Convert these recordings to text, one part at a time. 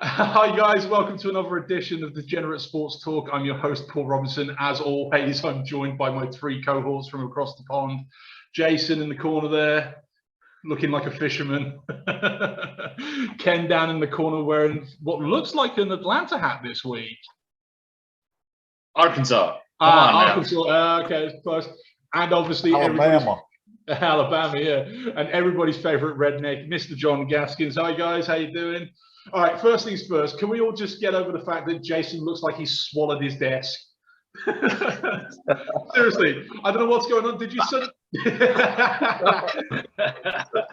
Hi guys, welcome to another edition of Degenerate Sports Talk. I'm your host, Paul Robinson. As always, I'm joined by my three cohorts from across the pond. Jason in the corner there, looking like a fisherman. Ken down in the corner wearing what looks like an Atlanta hat this week. Arkansas. Come on Arkansas. Okay, it's close. And obviously Alabama, yeah. And everybody's favorite redneck, Mr. John Gaskins. Hi guys, how you doing? All right, first things first, can we all just get over the fact that Jason looks like he's swallowed his desk? Seriously, I don't know what's going on. Did you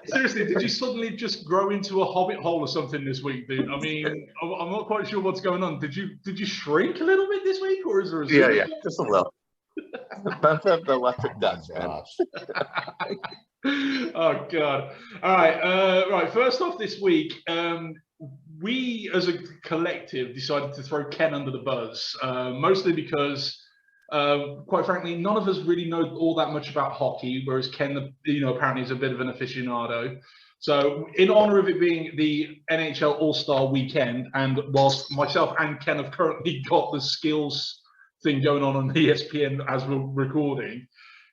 seriously, did you suddenly just grow into a hobbit hole or something this week, dude? I mean, I'm not quite sure what's going on. Did you shrink a little bit this week, or is there a yeah, just a little. Both of the electric ducks, man. Oh god. All right, right, first off this week, we as a collective decided to throw Ken under the bus, mostly because quite frankly none of us really know all that much about hockey, whereas Ken, apparently is a bit of an aficionado. So in honor of it being the NHL All-Star weekend, and whilst myself and Ken have currently got the skills thing going on ESPN as we're recording,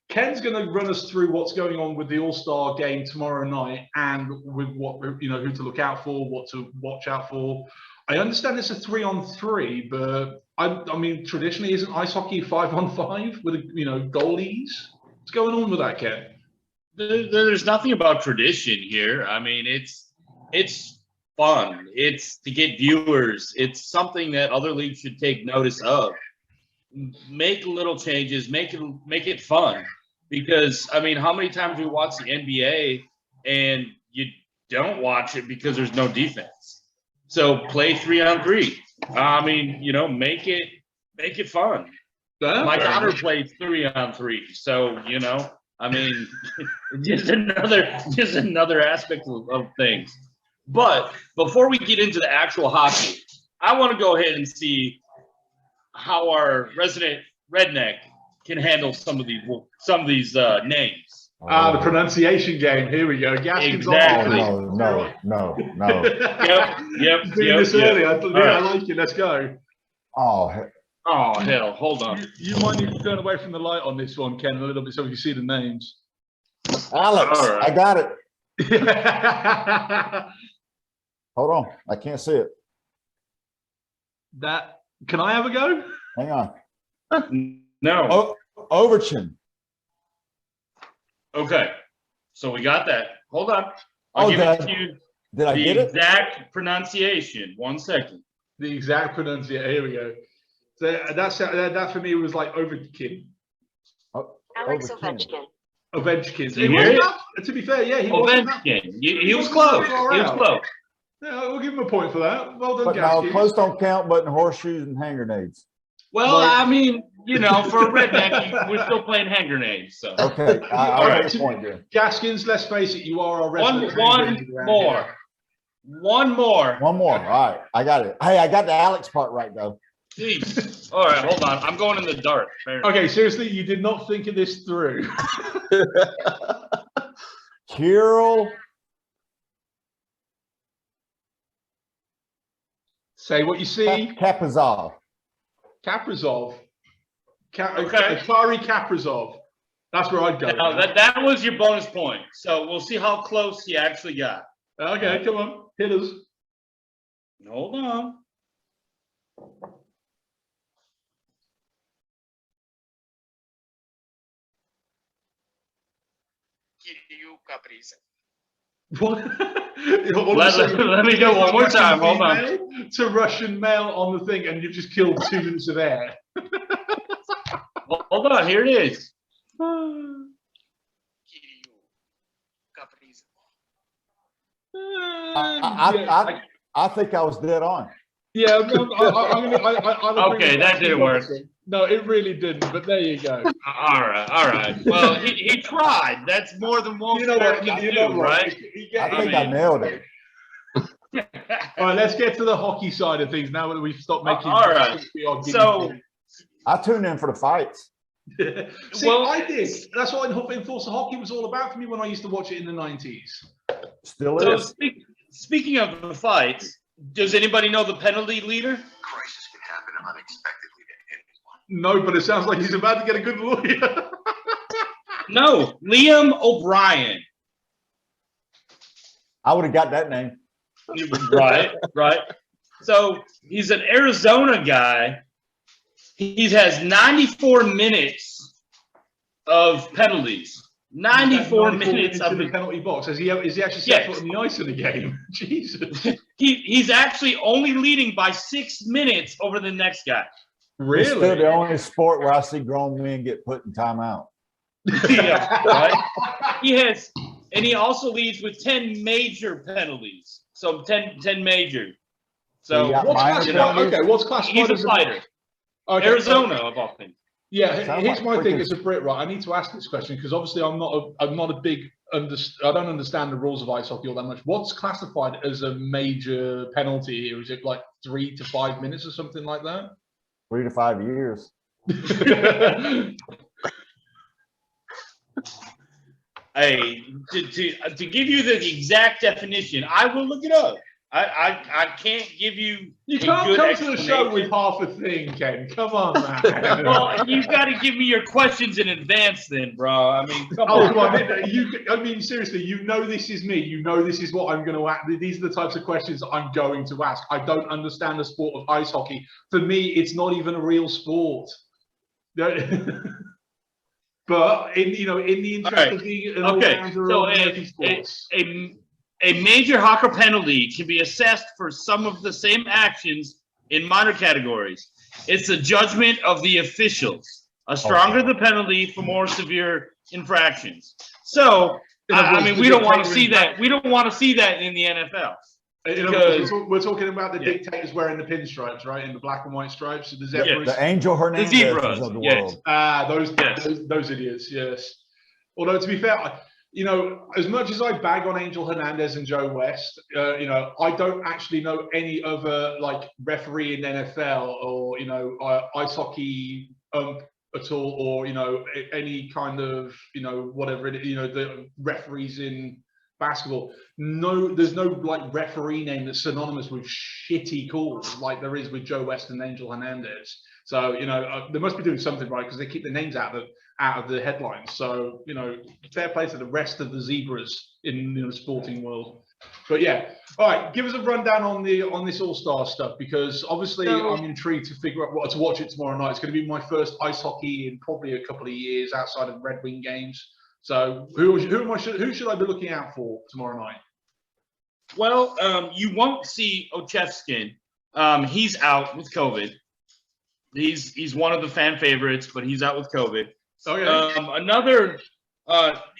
Ken's going to run us through what's going on with the All-Star game tomorrow night and with what, who to look out for, what to watch out for. I understand it's a 3-on-3, but I mean, traditionally, isn't ice hockey 5-on-5 with, goalies? What's going on with that, Ken? There's nothing about tradition here. I mean, it's fun. It's to get viewers. It's something that other leagues should take notice of. Make little changes, make it fun, because I mean, how many times we watch the NBA and you don't watch it because there's no defense? So play 3-on-3. I mean, make it fun. My daughter plays 3-on-3, so I mean, just another aspect of things. But before we get into the actual hockey, I want to go ahead and see how our resident redneck can handle some of these names. The pronunciation game. Here we go. Gaskins exactly. No. Yep. Doing this early. I like it. Let's go. Oh hell! Hold on. You mind if you turn away from the light on this one, Ken, a little bit so we can see the names? Alex, right. I got it. Hold on, I can't see it. Can I have a go? Hang on. No. Overchin. Okay. So we got that. Hold on. Did I get it? The exact pronunciation. 1 second. The exact pronunciation. Here we go. So that for me was like Ovechkin. Alex Ovechkin. Ovechkin. You hear it? To be fair, yeah, he Ovechkin. He was close. He was close. Yeah, we'll give him a point for that. Well done, but Gaskins. No, close don't count, but in horseshoes and hand grenades. Well, I mean, for a redneck, we're still playing hand grenades. So okay, I'll make a point there. Gaskins, let's face it, you are our one more. One more. All right, I got it. Hey, I got the Alex part right though. Jeez. All right, hold on. I'm going in the dark. Okay, seriously, you did not think of this through. Kirill. Say what you see. Kaprizov. Kaprizov. Okay. Atari Kaprizov. That's where I'd go. Now, that was your bonus point. So we'll see how close he actually got. Okay, come on. Hit us. Hold on. What? Let me go one more time. Hold on. To Russian mail on the thing, and you've just killed 2 minutes of air. Hold on. Here it is. I think I was dead on. Yeah. Okay, that didn't work. No, it really didn't, but there you go. All right. Well, he tried. That's more than one sport can do, right? I think I nailed it. All right, let's get to the hockey side of things now that we've stopped making. All right. So I tuned in for the fights. See, well, I did. That's what Enforcer Hockey was all about for me when I used to watch it in the 90s. Still so is. speaking of the fights, Does anybody know the penalty leader? Crisis can happen unexpectedly to anyone. No, but it sounds like he's about to get a good lawyer. No, Liam O'Brien. I would have got that name. Right. So he's an Arizona guy. He has 94 minutes of penalties. 94 minutes of the penalty box. Is he actually set foot on the ice in the game? Jesus. He's actually only leading by 6 minutes over the next guy. Really? It's still the only sport where I see grown men get put in timeout. Yeah, right. He also leads with 10 major penalties. So 10 major. So what's classified? He's a fighter. Okay. Arizona of all things. Yeah, here's like my thing as a Brit, right? I need to ask this question because obviously I don't understand the rules of ice hockey all that much. What's classified as a major penalty here? Is it like 3 to 5 minutes or something like that? 3 to 5 years. Hey, to give you the exact definition, I will look it up. I can't give you. You can't come to the show with half a thing, Ken. Come on, man. Well, you've got to give me your questions in advance, then, bro. I mean, come Oh, on. come on. I mean, seriously, you know this is me. You know this is what I'm going to ask. These are the types of questions I'm going to ask. I don't understand the sport of ice hockey. For me, it's not even a real sport. But in the interest of being an all-rounder of American sports. A major hockey penalty can be assessed for some of the same actions in minor categories. It's a judgment of the officials. A stronger the penalty for more severe infractions. So, I mean, we don't want to see that. We don't want to see that in the NFL. We're talking about the dictators wearing the pinstripes, right? In the black and white stripes. So the zebras. The Angel Hernandez zebras of the world. Those idiots, yes. Although, to be fair, as much as I bag on Angel Hernandez and Joe West, I don't actually know any other referee in NFL or ice hockey at all, or any kind of whatever it is, the referees in basketball. No, there's no referee name that's synonymous with shitty calls like there is with Joe West and Angel Hernandez. So they must be doing something right because they keep the names out of the headlines. So fair play to the rest of the zebras in the sporting world. But yeah, all right, give us a rundown on this All-Star stuff, because obviously I'm intrigued to figure out what to watch it tomorrow night. It's going to be my first ice hockey in probably a couple of years outside of Red Wing games. So who should I be looking out for tomorrow night? Well, you won't see Ochevskin. He's out with COVID. He's one of the fan favorites, but he's out with COVID. Okay. Another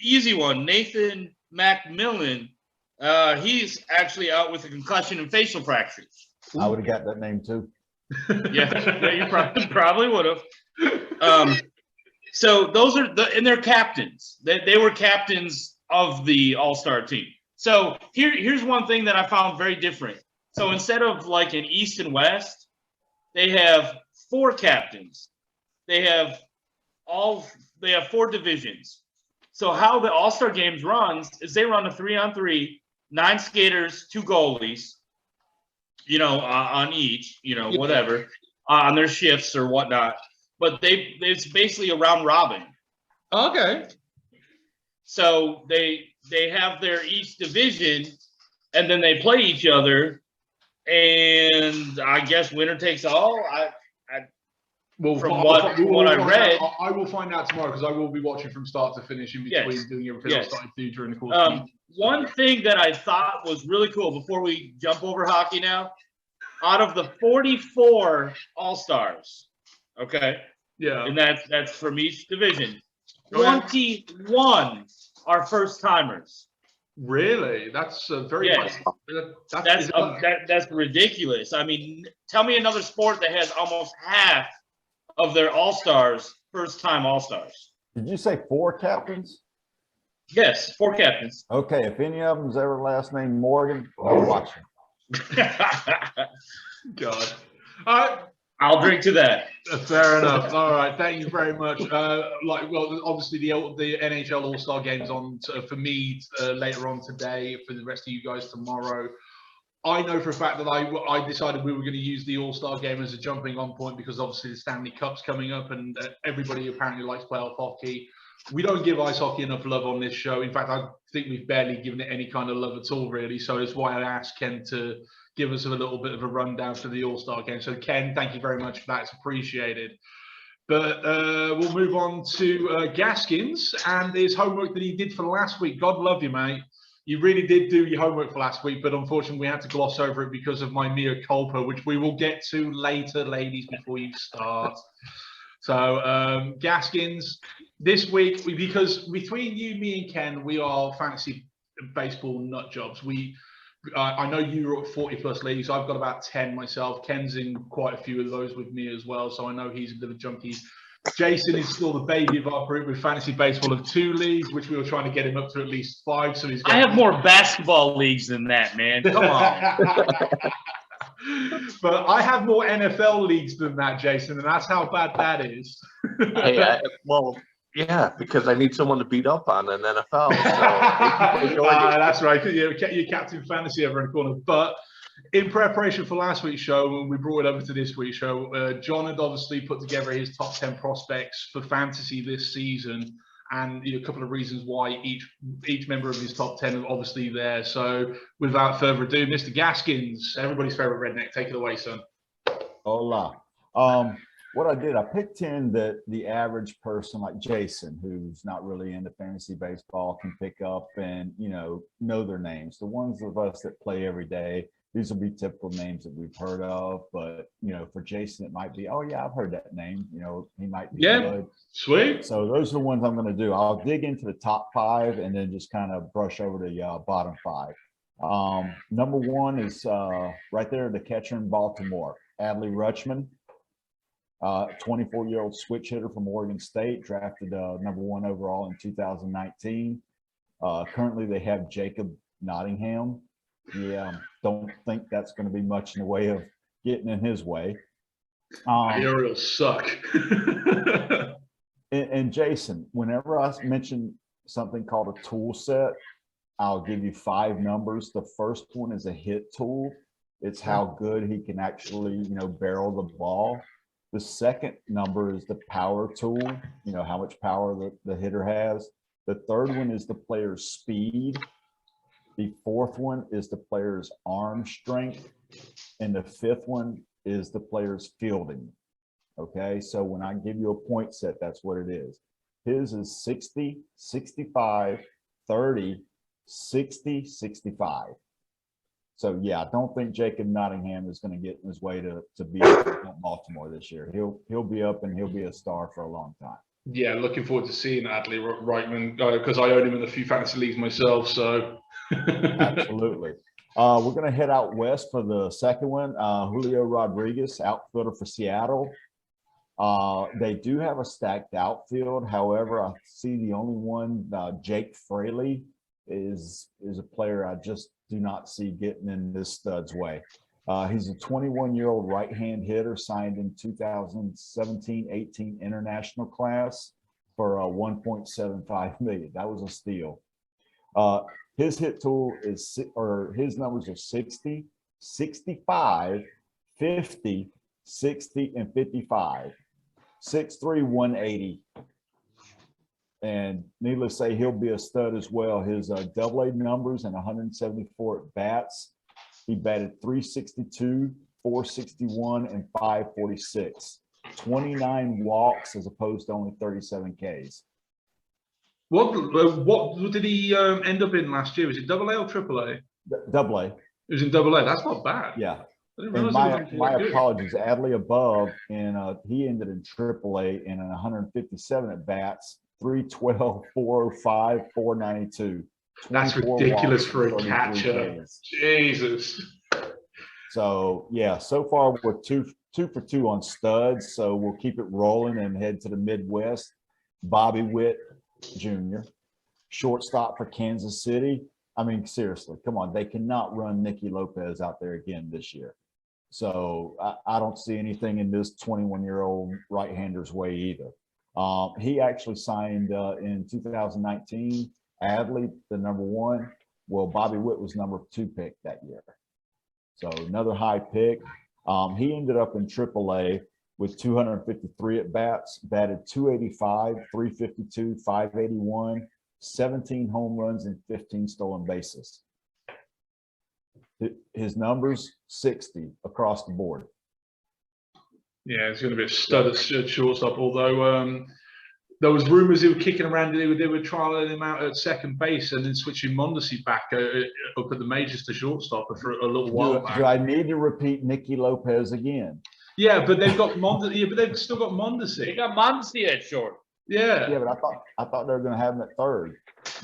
easy one, Nathan McMillan. He's actually out with a concussion and facial fractures. I would have got that name too. Yeah, you probably would have. So those are and they're captains. They were captains of the All-Star team. So here's one thing that I found very different. So instead of like an East and West, they have 4 captains. They have 4 divisions. So how the All-Star games runs is they run a 3-on-3, 9 skaters, 2 goalies, on each, whatever, on their shifts or whatnot. But it's basically a round robin. Okay. So they have their each division, and then they play each other, and I guess winner takes all. From what I read, I will find out tomorrow because I will be watching from start to finish in between doing everything I started to do during the course. One thing that I thought was really cool before we jump over hockey now, out of the 44 All-Stars, okay, and that's from each division, 21 are first timers. Really? That's very that's ridiculous. I mean, tell me another sport that has almost half of their All-Stars first-time All-Stars. Did you say 4 captains? Yes, 4 captains. Okay, if any of them's ever last name Morgan, I'll watch him. God. All right. I'll drink to that. Fair enough. All right. Thank you very much. Obviously the NHL All-Star Games on for me later on today. For the rest of you guys tomorrow. I know for a fact that I decided we were going to use the All-Star game as a jumping on point because obviously the Stanley Cup's coming up and everybody apparently likes playoff hockey. We don't give ice hockey enough love on this show. In fact, I think we've barely given it any kind of love at all, really. So that's why I asked Ken to give us a little bit of a rundown for the All-Star game. So Ken, thank you very much for that. It's appreciated. But we'll move on to Gaskins and his homework that he did for last week. God love you, mate. You really did do your homework for last week, but unfortunately we had to gloss over it because of my mea culpa, which we will get to later, ladies, before you start. So Gaskins, this week, because between you, me, and Ken, we are fantasy baseball nut jobs. I know you're at 40+ leagues. I've got about 10 myself. Ken's in quite a few of those with me as well, so I know he's a bit of a junkie. Jason is still the baby of our group with fantasy baseball of 2 leagues, which we were trying to get him up to at least 5. So I have more basketball leagues than that, man. Come on. But I have more NFL leagues than that, Jason, and that's how bad that is. Hey, well, yeah, because I need someone to beat up on in NFL. So that's right. You're captain fantasy over in the corner. But in preparation for last week's show, when we brought it over to this week's show, John had obviously put together his top 10 prospects for fantasy this season, and a couple of reasons why each member of his top 10 are obviously there. So without further ado, Mr. Gaskins, everybody's favorite redneck, take it away, son. Hola. What I did, I picked 10 that the average person like Jason, who's not really into fantasy baseball, can pick up and, know their names. The ones of us that play every day, these will be typical names that we've heard of. But, for Jason, it might be, oh, yeah, I've heard that name. He might be good. Sweet. So those are the ones I'm going to do. I'll dig into the top 5 and then just kind of brush over the bottom 5. Number 1 is right there, the catcher in Baltimore, Adley Rutschman. 24-year-old switch hitter from Oregon State, drafted number 1 overall in 2019. Currently, they have Jacob Nottingham. Yeah, don't think that's going to be much in the way of getting in his way. He'll suck. and Jason, whenever I mention something called a tool set, I'll give you 5 numbers. The first one is a hit tool. It's how good he can actually, barrel the ball. The second number is the power tool, how much power the hitter has. The third one is the player's speed. The fourth one is the player's arm strength. And the fifth one is the player's fielding. Okay, so when I give you a point set, that's what it is. His is 60, 65, 30, 60, 65. So yeah, I don't think Jacob Nottingham is going to get in his way to be at Baltimore this year. He'll be up and he'll be a star for a long time. Yeah, looking forward to seeing Adley Rutschman because I own him in a few fantasy leagues myself. So absolutely. We're going to head out west for the second one. Julio Rodriguez, outfielder for Seattle. They do have a stacked outfield. However, I see the only one, Jake Fraley, is a player I just do not see getting in this stud's way. He's a 21-year-old right-hand hitter signed in 2017-18 international class for $1.75 million. That was a steal. His hit tool is, or his numbers are 60, 65, 50, 60, and 55. 6'3", 180. And needless to say, he'll be a stud as well. His AA numbers and 174 at bats. He batted 362, 461, and 546. 29 walks as opposed to only 37 Ks. What did he end up in last year? Was it AA or AAA? AA. It was in AA. That's not bad. Yeah. And my apologies, Adley above, and he ended in AAA in 157 at bats, 312, 405, 492. That's ridiculous for a catcher. Days. Jesus. So yeah, so far we're two for 2 on studs. So we'll keep it rolling and head to the Midwest. Bobby Whitt Jr., shortstop for Kansas City. I mean, seriously, come on. They cannot run Nicky Lopez out there again this year. So I don't see anything in this 21-year-old right-hander's way either. He actually signed in 2019. Adley, the number 1. Well, Bobby Whitt was number 2 pick that year. So another high pick. He ended up in AAA with 253 at bats, batted 285, 352, 581, 17 home runs, and 15 stolen bases. His numbers 60 across the board. Yeah, it's going to be a stud at shortstop. Although there was rumours they were kicking around. They were trialing him out at second base and then switching Mondesi back up at the majors to shortstop for a little while back. Do I need to repeat Nicky Lopez again? Yeah, but they've got Mondesi. Yeah, but they've still got Mondesi. They got Mondesi at short. Yeah. Yeah, but I thought they were going to have him at third.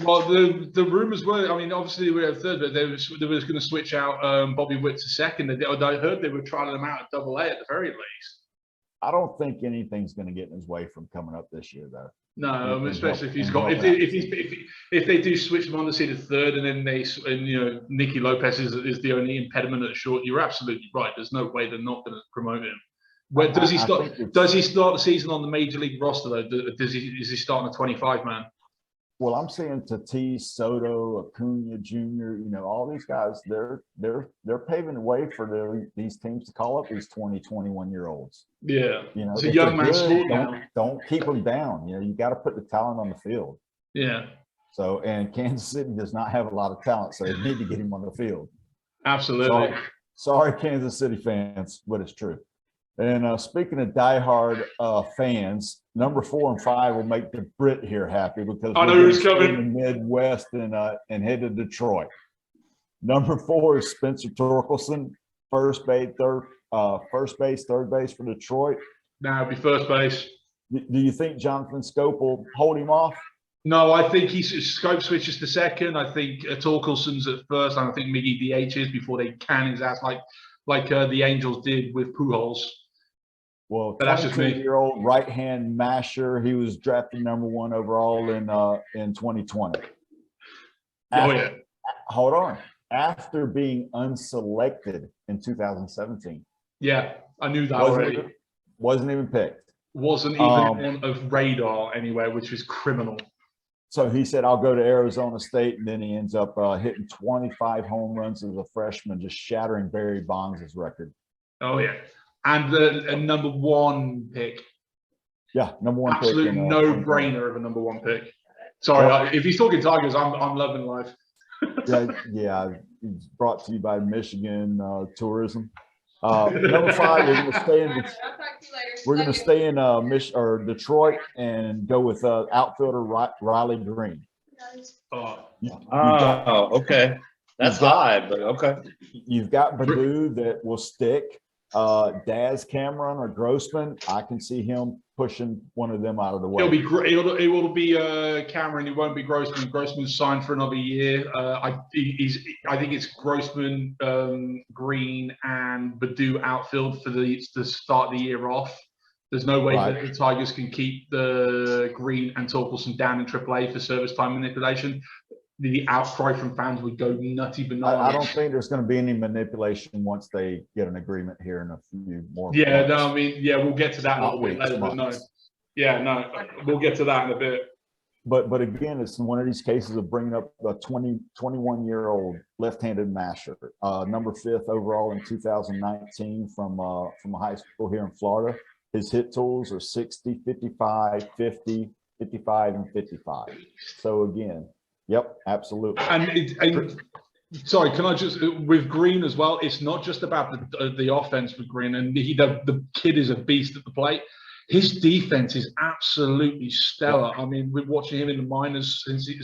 Well, the rumours were. I mean, obviously they were at third, but they were going to switch out Bobby Whitt to second. I heard they were trialing him out at AA at the very least. I don't think anything's going to get in his way from coming up this year, though. No, especially if he's got if they do switch Mondesi to third and then Nicky Lopez is the only impediment at short. You're absolutely right. There's no way they're not going to promote him. Where does he start? Does he start the season on the major league roster though? Is he starting a 25 man? Well, I'm seeing Tatis, Soto, Acuna Jr. All these guys. They're paving the way for these teams to call up these 20, 21-year-olds. Yeah, it's a young man's sport now. Don't keep them down. You got to put the talent on the field. Yeah. So, and Kansas City does not have a lot of talent, so they need to get him on the field. Absolutely. Sorry, Kansas City fans, but it's true. And speaking of diehard fans, number 4 and 5 will make the Brit here happy because I know who's coming in the Midwest and head to Detroit. Number 4 is Spencer Torrelson, first base, third base for Detroit. Now it'll be first base. Do you think Jonathan Scope will hold him off? No, I think Scope switches to second. I think Torkelson's at first, and I think Miggy DHs before they can his ass like the Angels did with Pujols. Well, but that's just me. 22-year-old right-hand masher. He was drafted number 1 overall in 2020. Hold on. After being unselected in 2017. Yeah, I knew that already. Wasn't even picked. Wasn't even on a radar anywhere, which is criminal. So he said, I'll go to Arizona State, and then he ends up hitting 25 home runs as a freshman, just shattering Barry Bonds' record. Oh, yeah. And a number 1 pick. Yeah, number 1 pick. Absolute no-brainer of a number 1 pick. Sorry, if he's talking Tigers, I'm loving life. yeah. It's brought to you by Michigan Tourism. Number 5, we're going to stay in Detroit and go with outfielder Riley Green. Okay. That's high, but okay. You've got Badu that will stick. Daz Cameron or Grossman, I can see him pushing one of them out of the way. It'll be great. It will be Cameron. It won't be Grossman. Grossman's signed for another year. I think it's Grossman, Green, and Badu outfield for the start of the year off. There's no way that the Tigers can keep the Green and Torkelson down in AAA for service time manipulation. The outcry from fans would go nutty bananas. I don't think there's going to be any manipulation once they get an agreement here in a few more months. No, I mean, we'll get to that a little bit later, but no. We'll get to that in a bit. But again, it's one of these cases of bringing up a 21-year-old left-handed masher, number 5th overall in 2019 from a high school here in Florida. His hit tools are 60, 55, 50, 55, and 55. So again, yep, absolutely. And sorry, can I just with Green as well? It's not just about the offense for Green, and the kid is a beast at the plate. His defense is absolutely stellar. I mean, we're watching him in the minors since he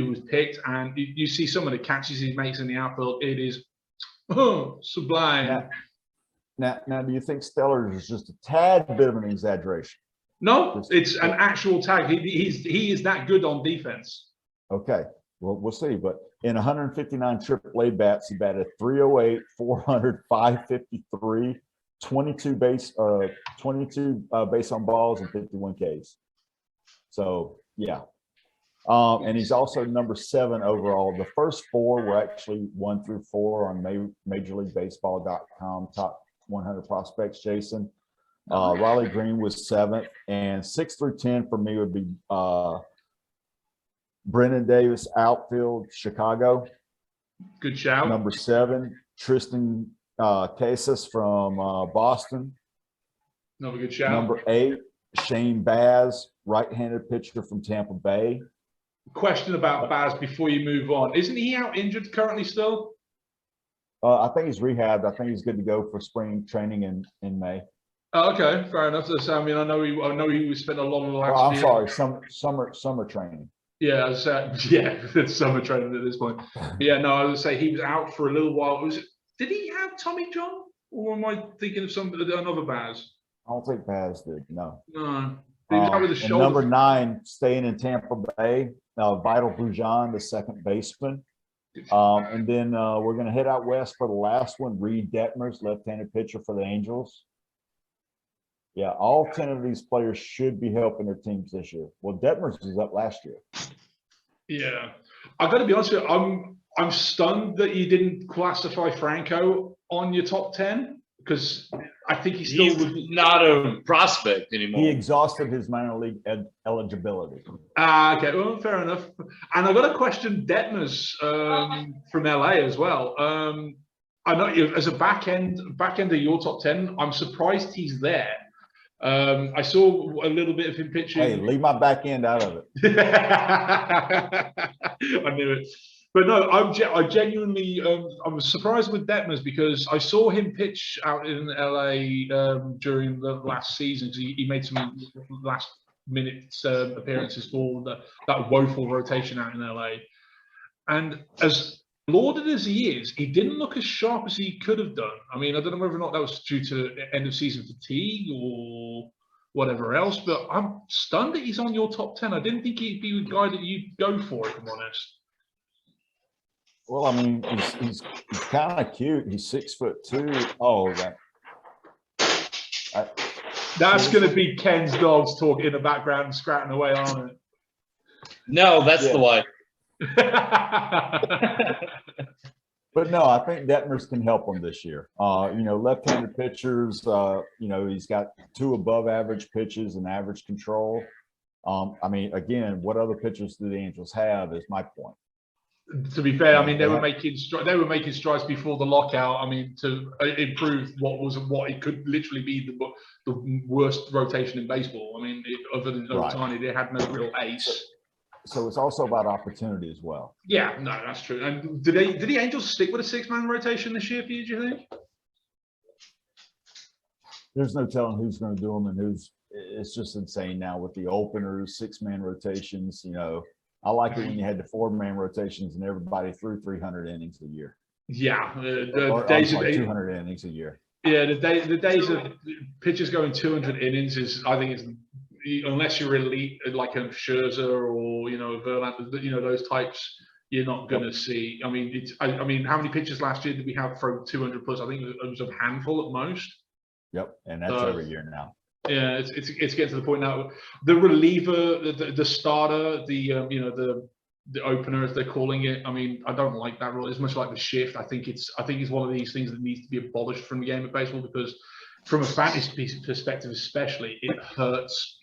was picked, and you see some of the catches he makes in the outfield. It is sublime. Now, do you think stellar is just a tad bit of an exaggeration? No, it's an actual tag. He is that good on defense. Okay, well, we'll see. But in 159 AAA bats, he batted 308, 400, 553, 22 base on balls, and 51 Ks. So yeah, and he's also number 7 overall. The first 4 were actually 1 through 4 on MajorLeagueBaseball.com top 100 prospects. Jason, Riley Green was 7th, and 6 through 10 for me would be Brennan Davis, outfield, Chicago. Good shout. Number 7. Tristan Casas from Boston. Another good shout. Number 8, Shane Baz, right-handed pitcher from Tampa Bay. Question about Baz before you move on. Isn't he out injured currently still? I think he's rehabbed. I think he's good to go for spring training in May. Oh, okay, fair enough. So, I mean, I know he spent a lot of the last. Oh, I'm year. sorry, summer training. Yeah, it's summer training at this point. But yeah, no, I would say he was out for a little while. Did he have Tommy John, or am I thinking of another Baz? I don't think Baz did. No. No, he was out with a And shoulder. number 9, staying in Tampa Bay, Vital Bujan, the second baseman. And then we're going to head out west for the last one. Reed Detmers, left-handed pitcher for the Angels. Yeah, all 10 of these players should be helping their teams this year. Well, Detmers was up last year. Yeah, I got to be honest with you. I'm stunned that you didn't classify Franco on your top 10 because I think he still would. Not a prospect anymore. He exhausted his minor league eligibility. Okay, well, fair enough. And I got to question Detmers from LA as well. I know as a back end of your top 10, I'm surprised he's there. I saw a little bit of him pitching. Hey, leave my back end out of it. I knew it. But no, I genuinely I was surprised with Detmers because I saw him pitch out in LA during the last season. He made some last minute appearances for that woeful rotation out in LA. And as lauded as he is, he didn't look as sharp as he could have done. I mean, I don't know whether or not that was due to end of season fatigue or whatever else, but I'm stunned that he's on your top 10. I didn't think he'd be the guy that you'd go for, if I'm honest. Well, I mean, he's kind of cute. He's 6'2". Oh, That's going to be Ken's dogs talking in the background, scratching away, aren't it? No, that's the wife. But no, I think Detmers can help him this year. Left-handed pitchers, he's got 2 above average pitches and average control. I mean, again, what other pitchers do the Angels have is my point. To be fair, I mean, they were making strides before the lockout. I mean, to improve what it could literally be the worst rotation in baseball. I mean, other than Otani, they had no real ace. So it's also about opportunity as well. Yeah, no, that's true. And did the Angels stick with a 6-man rotation this year for you, do you think? There's no telling who's going to do them and who's. It's just insane now with the openers, 6-man rotations. I like it when you had the 4-man rotations and everybody threw 300 innings a year. Yeah, the days of 200 innings a year. Yeah, the days of pitchers going 200 innings I think it's. Unless you're elite like a Scherzer or Verlander, those types, you're not going to see. I mean, how many pitchers last year did we have throw 200 plus? I think it was a handful at most. Yep, and that's every year now. Yeah, it's getting to the point now. The reliever, the starter, the opener, as they're calling it. I mean, I don't like that rule. It's much like the shift. I think it's one of these things that needs to be abolished from the game of baseball because, from a fantasy perspective, especially, it hurts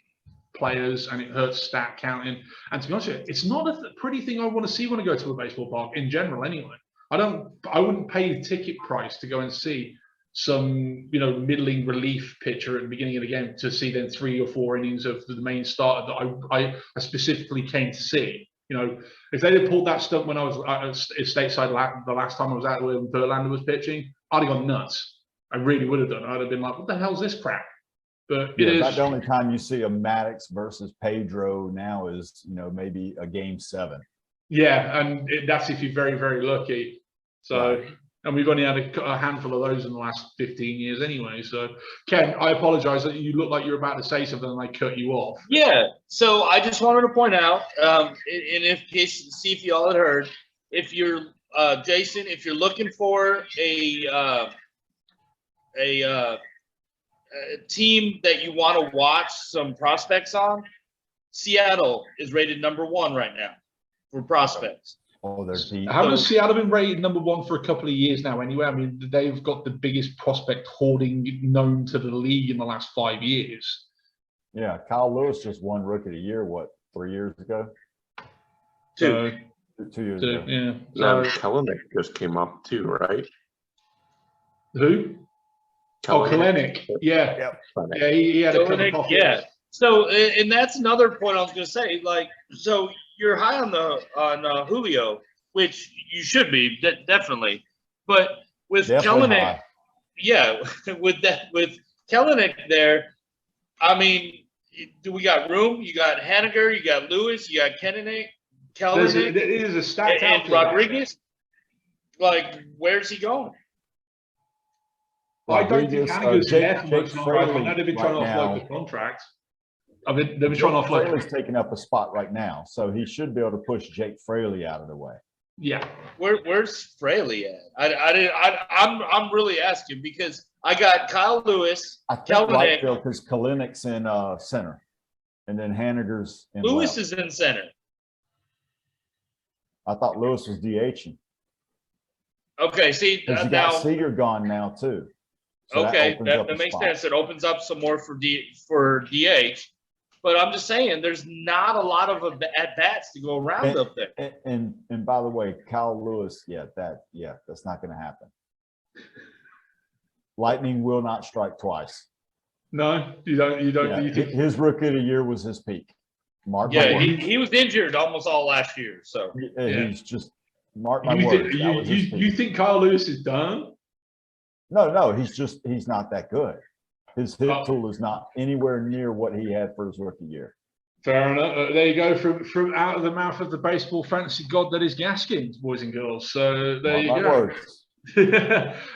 players and it hurts stat counting. And to be honest with you, it's not a pretty thing I want to see when I go to a baseball park in general. Anyway, I wouldn't pay the ticket price to go and see some middling relief pitcher at the beginning of the game to see then 3 or 4 innings of the main starter that I specifically came to see. If they'd have pulled that stunt when I was stateside the last time I was out when Verlander was pitching, I'd have gone nuts. I really would have done. I'd have been like, what the hell's this crap? But about the only time you see a Maddox versus Pedro now is, maybe a game 7. Yeah, and that's if you're very, very lucky. So, and we've only had a handful of those in the last 15 years anyway. So, Ken, I apologize that you look like you're about to say something and I cut you off. Yeah, so I just wanted to point out, in case to see if y'all had heard, if you're Jason, if you're looking for a team that you want to watch some prospects on, Seattle is rated #1 right now for prospects. Oh, they're deep. Haven't Seattle been rated #1 for a couple of years now anyway? I mean, they've got the biggest prospect hoarding known to the league in the last 5 years. Yeah, Kyle Lewis just won Rookie of the Year, 3 years ago? 2 years ago. Yeah. So Kellenick just came up too, right? Who? Oh, Kalenic. Yeah. Yep. Yeah, he had a couple of pockets. Yeah. So, and that's another point I was going to say. Like, so you're high on Julio, which you should be, definitely. But with Definitely Kalenic, high. yeah, with Kalenic there, I mean, do we got room? You got Haniger, you got Lewis, you got Kalenic, It is a stacked and outfit. Rodriguez. Like, where's he going? I don't think Haniger's there for much longer. I Fraley know they've been trying to right offload now. the contract. They've been trying to offload. Fraley's taking up a spot right now, so he should be able to push Jake Fraley out of the way. Yeah. Where's Fraley at? I'm really asking because I got Kyle Lewis, I think Kalenic. right field because Kalenic's in center, and then Haniger's in Lewis left. is in center. I thought Lewis was DHing. Okay, see Because you now. got Seager gone now too. So Okay, opens up that a makes spot. sense. It opens up some more for DH. But I'm just saying, there's not a lot of at bats to go around up there. And by the way, Kyle Lewis, that's not going to happen. Lightning will not strike twice. No, you don't. Yeah, Do you think? his rookie of the year was his peak. Mark Yeah, my words. he was injured almost all last year. So He's just mark my words. That was his peak. You think Kyle Lewis is done? No, he's not that good. His hit tool is not anywhere near what he had for his rookie year. Fair enough. There you go, from out of the mouth of the baseball fantasy god that is Gaskins, boys and girls. So there you go. Words.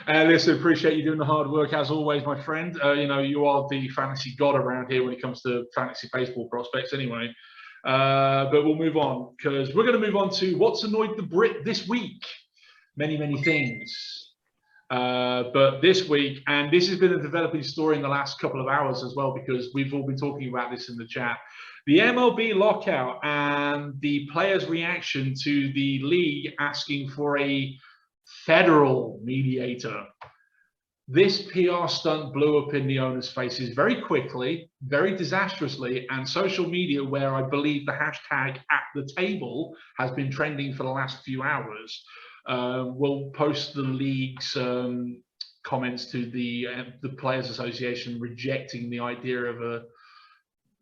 Listen, appreciate you doing the hard work as always, my friend. You are the fantasy god around here when it comes to fantasy baseball prospects anyway. But we'll move on because we're going to move on to what's annoyed the Brit this week. Many things. But this week, and this has been a developing story in the last couple of hours as well, because we've all been talking about this in the chat. The MLB lockout and the players' reaction to the league asking for a federal mediator. This PR stunt blew up in the owners' faces very quickly, very disastrously, and social media, where I believe the hashtag at the table has been trending for the last few hours, will post the league's comments to the Players Association rejecting the idea of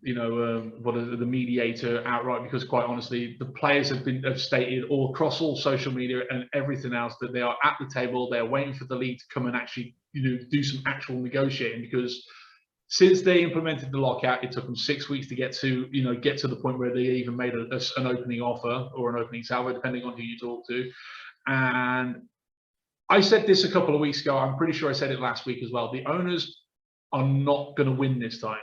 the mediator outright, because quite honestly, the players have stated all across all social media and everything else that they are at the table. They're waiting for the league to come and actually do some actual negotiating, because since they implemented the lockout, it took them 6 weeks to get to the point where they even made an opening offer or an opening salary, depending on who you talk to. And I said this a couple of weeks ago. I'm pretty sure I said it last week as well. The owners are not going to win this time.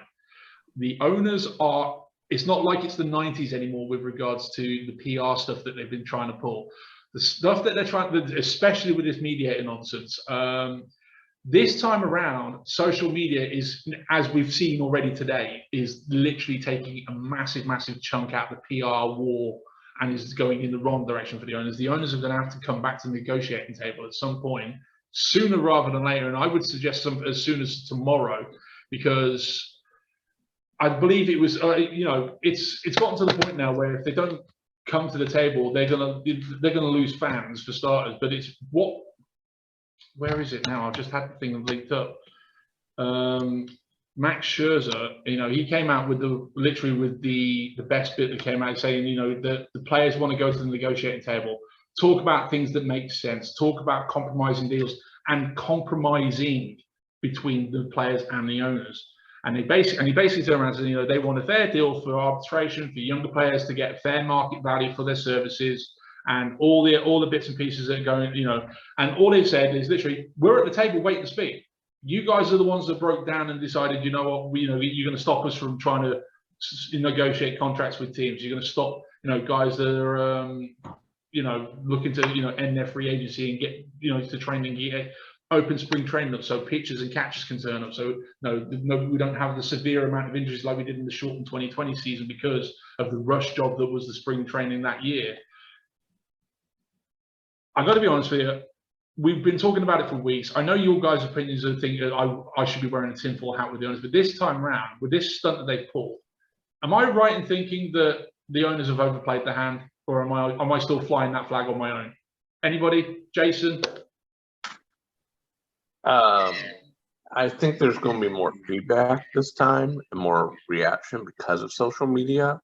The owners are, it's not like it's the 90s anymore with regards to the PR stuff that they've been trying to pull. The stuff that they're trying to, especially with this mediator nonsense, this time around, social media is, as we've seen already today, is literally taking a massive chunk out of the PR war and is going in the wrong direction for the owners. The owners are going to have to come back to the negotiating table at some point, sooner rather than later. And I would suggest as soon as tomorrow, because I believe it was, it's gotten to the point now where if they don't come to the table, they're gonna lose fans for starters. But it's where is it now? I've just had the thing linked up. Max Scherzer, he came out with the best bit that came out, saying, the players want to go to the negotiating table, talk about things that make sense, talk about compromising deals and compromising between the players and the owners. And he basically turned around and said, they want a fair deal for arbitration, for younger players to get fair market value for their services, and all the bits and pieces that are going, and all they've said is literally, we're at the table waiting to speak. You guys are the ones that broke down and decided, you're going to stop us from trying to negotiate contracts with teams. You're going to stop, guys that are, looking to, end their free agency and get, to training, get open spring training up so pitchers and catchers can turn up. So we don't have the severe amount of injuries like we did in the shortened 2020 season because of the rush job that was the spring training that year. I've got to be honest with you. We've been talking about it for weeks. I know your guys' opinions are thinking I should be wearing a tinfoil hat with the owners, but this time round, with this stunt that they've pulled, am I right in thinking that the owners have overplayed the hand, or am I still flying that flag on my own? Anybody? Jason? I think there's going to be more feedback this time and more reaction because of social media.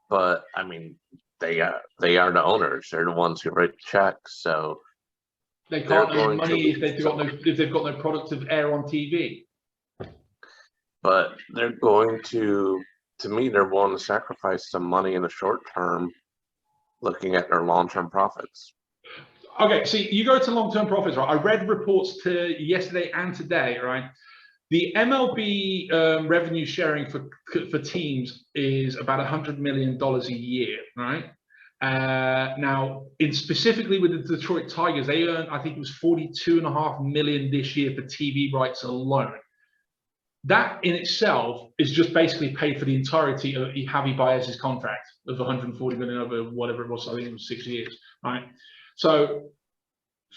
But I mean, they are the owners. They're the ones who write checks. So they can't they're earn going money if to- they've got no product to air on TV. But they're going to me, they're willing to sacrifice some money in the short term, looking at their long-term profits. Okay, see, you go to long-term profits, right? I read reports yesterday and today, right? The MLB revenue sharing for teams is about $100 million a year, right? Now, specifically with the Detroit Tigers, they earned, I think it was $42.5 million this year for TV rights alone. That in itself is just basically paid for the entirety of Javi Baez's contract of $140 million over whatever it was. I think it was 6 years, right? So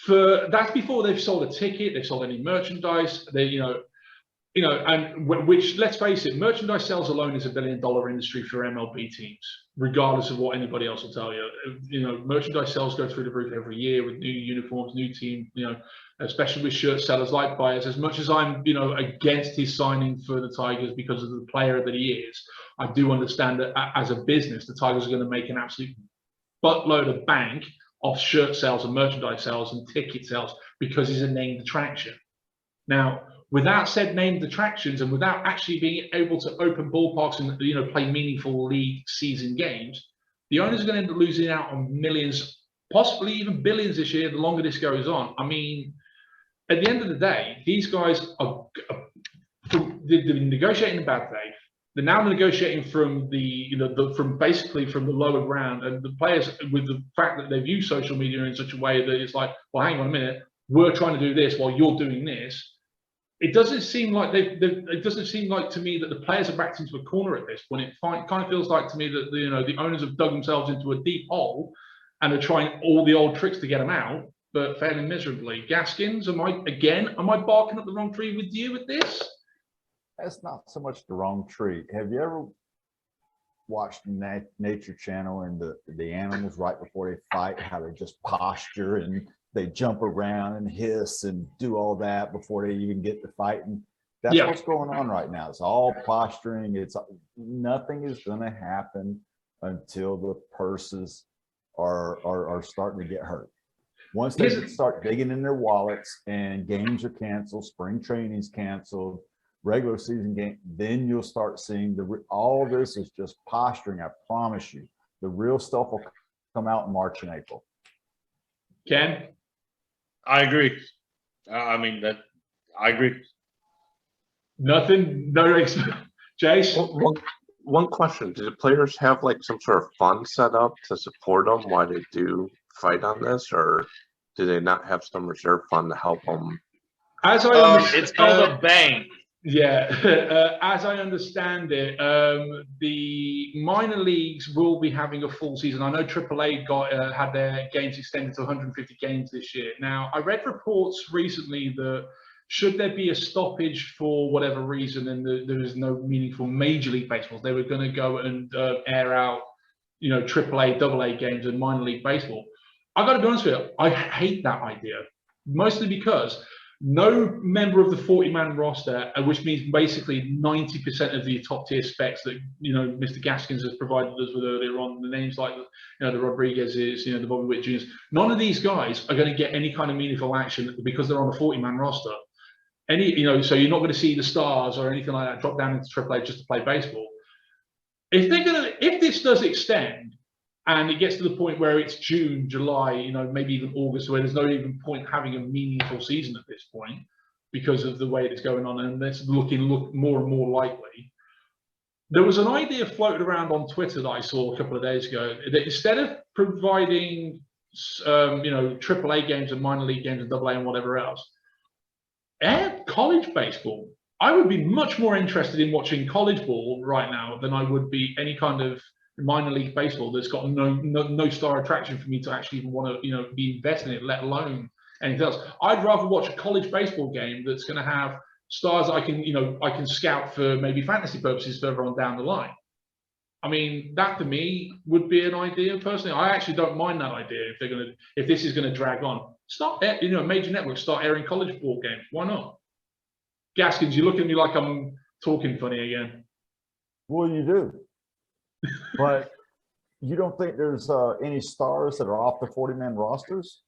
that's before they've sold a ticket, they've sold any merchandise, and which, let's face it, merchandise sales alone is $1 billion industry for MLB teams, regardless of what anybody else will tell you. Merchandise sales go through the roof every year with new uniforms, new team, especially with shirt sellers like Baez. As much as I'm, against his signing for the Tigers because of the player that he is, I do understand that as a business, the Tigers are going to make an absolute buttload of bank off shirt sales and merchandise sales and ticket sales because he's a named attraction. Now, without said named attractions and without actually being able to open ballparks and play meaningful league season games, the owners are going to end up losing out on millions, possibly even billions this year, the longer this goes on. I mean, at the end of the day, these guys are they're negotiating a bad day. They're now negotiating from basically from the lower ground, and the players, with the fact that they've used social media in such a way that it's like, well, hang on a minute, we're trying to do this while you're doing this. It doesn't seem like it doesn't seem like to me that the players are backed into a corner at this point. It kind of feels like to me that the owners have dug themselves into a deep hole and are trying all the old tricks to get them out, but failing miserably. Gaskins, am I barking up the wrong tree with you with this? That's not so much the wrong tree. Have you ever watched Nature Channel and the animals right before they fight, how they just posture and they jump around and hiss and do all that before they even get to fighting? That's what's going on right now. It's all posturing. Nothing is going to happen until the purses are starting to get hurt. Once they start digging in their wallets and games are canceled, spring training's canceled, regular season game, then you'll start seeing all this is just posturing. I promise you, the real stuff will come out in March and April. Ken? I agree. I agree. Nothing, no Jace? One question. Do the players have like some sort of fund set up to support them while they do fight on this, or do they not have some reserve fund to help them? As I understand, it's called a bank. Yeah, as I understand it, the minor leagues will be having a full season. I know AAA had their games extended to 150 games this year. Now, I read reports recently that should there be a stoppage for whatever reason and there is no meaningful Major League Baseball, they were going to go and air out, AAA, AA games and minor league baseball. I got to be honest with you, I hate that idea, mostly because no member of the 40-man roster, which means basically 90% of the top-tier specs that Mr. Gaskins has provided us with earlier on, the names like the Rodriguez's, the Bobby Whitt Jr.'s, none of these guys are going to get any kind of meaningful action because they're on a 40-man roster. So you're not going to see the stars or anything like that drop down into AAA just to play baseball. If this does extend, and it gets to the point where it's June, July, maybe even August, where there's no even point having a meaningful season at this point because of the way it's going on, and it's looking more and more likely. There was an idea floated around on Twitter that I saw a couple of days ago that instead of providing, AAA games and minor league games and AA and whatever else, air college baseball. I would be much more interested in watching college ball right now than I would be any kind of minor league baseball that's got no star attraction for me to actually even want to be invested in it, let alone anything else. I'd rather watch a college baseball game that's going to have stars I can scout for maybe fantasy purposes further on down the line. I mean, that to me would be an idea personally. I actually don't mind that idea if this is gonna drag on. Start, major networks start airing college ball games. Why not? Gaskins, you look at me like I'm talking funny again. Well, you do, but you don't think there's any stars that are off the 40-man rosters?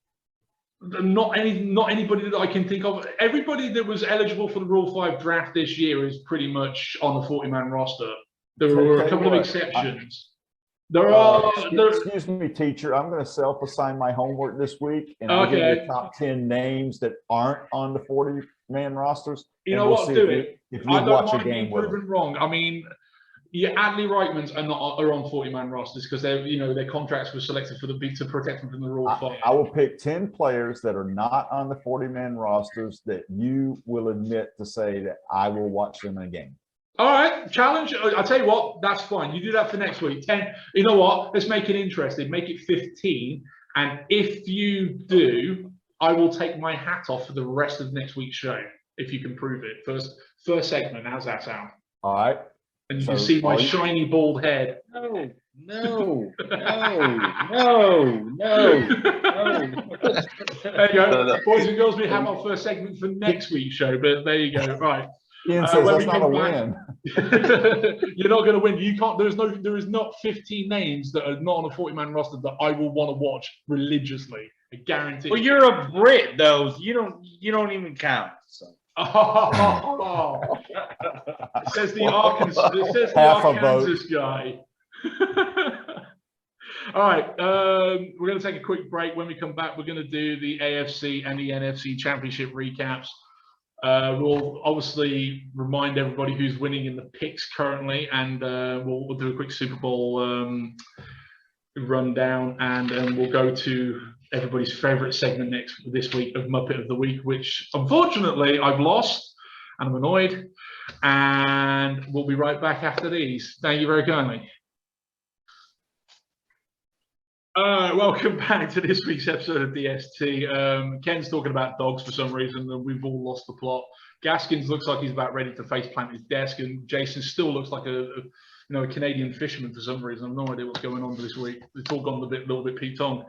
Not anybody that I can think of. Everybody that was eligible for the Rule 5 draft this year is pretty much on the 40-man roster. There were a couple of exceptions. Excuse me, teacher. I'm going to self-assign my homework this week, and I'll give you the top 10 names that aren't on the 40-man rosters. You know what? Do it. If you I don't watch a mind being game with them. proven wrong. I mean, Adley Reitmans are on 40-man rosters because their contracts were selected to protect them from the Rule 5. I will pick 10 players that are not on the 40-man rosters that you will admit to say that I will watch them in a game. All right, challenge. I'll tell you what, that's fine. You do that for next week. 10. You know what? Let's make it interesting. Make it 15. And if you do, I will take my hat off for the rest of next week's show if you can prove it. First segment. How's that sound? All right. And you can see my shiny bald head. No. There you go. Boys and girls, we have our first segment for next week's show, but there you go. Right. Ian says that's not a win. You're not going to win. You can't. There is not 15 names that are not on a 40-man roster that I will want to watch religiously. I guarantee. Well, you're a Brit, though. You don't even count. So. Oh. It says the Arkansas guy. All right, we're going to take a quick break. When we come back, we're going to do the AFC and the NFC Championship recaps. We'll obviously remind everybody who's winning in the picks currently, and we'll do a quick Super Bowl rundown, and we'll go to everybody's favorite segment this week of Muppet of the Week, which unfortunately I've lost and I'm annoyed, and we'll be right back after these. Thank you very kindly. Welcome back to this week's episode of DST. Ken's talking about dogs for some reason, and we've all lost the plot. Gaskins looks like he's about ready to face plant his desk, and Jason still looks like a Canadian fisherman for some reason. I've no idea what's going on this week. It's all gone a little bit Pete Tong.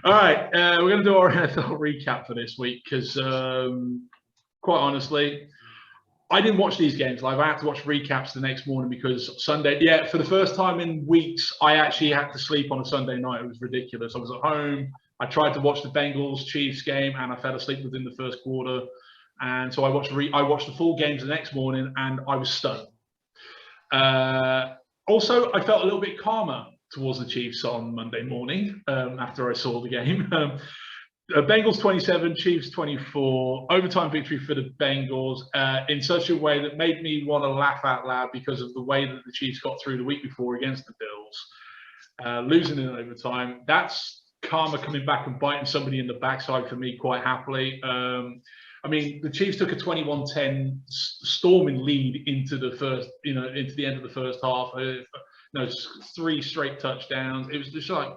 All right, we're going to do our NFL recap for this week because, quite honestly, I didn't watch these games live. I had to watch recaps the next morning because Sunday, for the first time in weeks, I actually had to sleep on a Sunday night. It was ridiculous. I was at home. I tried to watch the Bengals-Chiefs game, and I fell asleep within the first quarter. And so I watched the full games the next morning, and I was stunned. Also, I felt a little bit calmer towards the Chiefs on Monday morning after I saw the game. Bengals 27, Chiefs 24, overtime victory for the Bengals in such a way that made me want to laugh out loud because of the way that the Chiefs got through the week before against the Bills, losing in overtime. That's karma coming back and biting somebody in the backside for me quite happily. I mean, the Chiefs took a 21-10 storming lead into the first, into the end of the first half. 3 straight touchdowns. It was just like,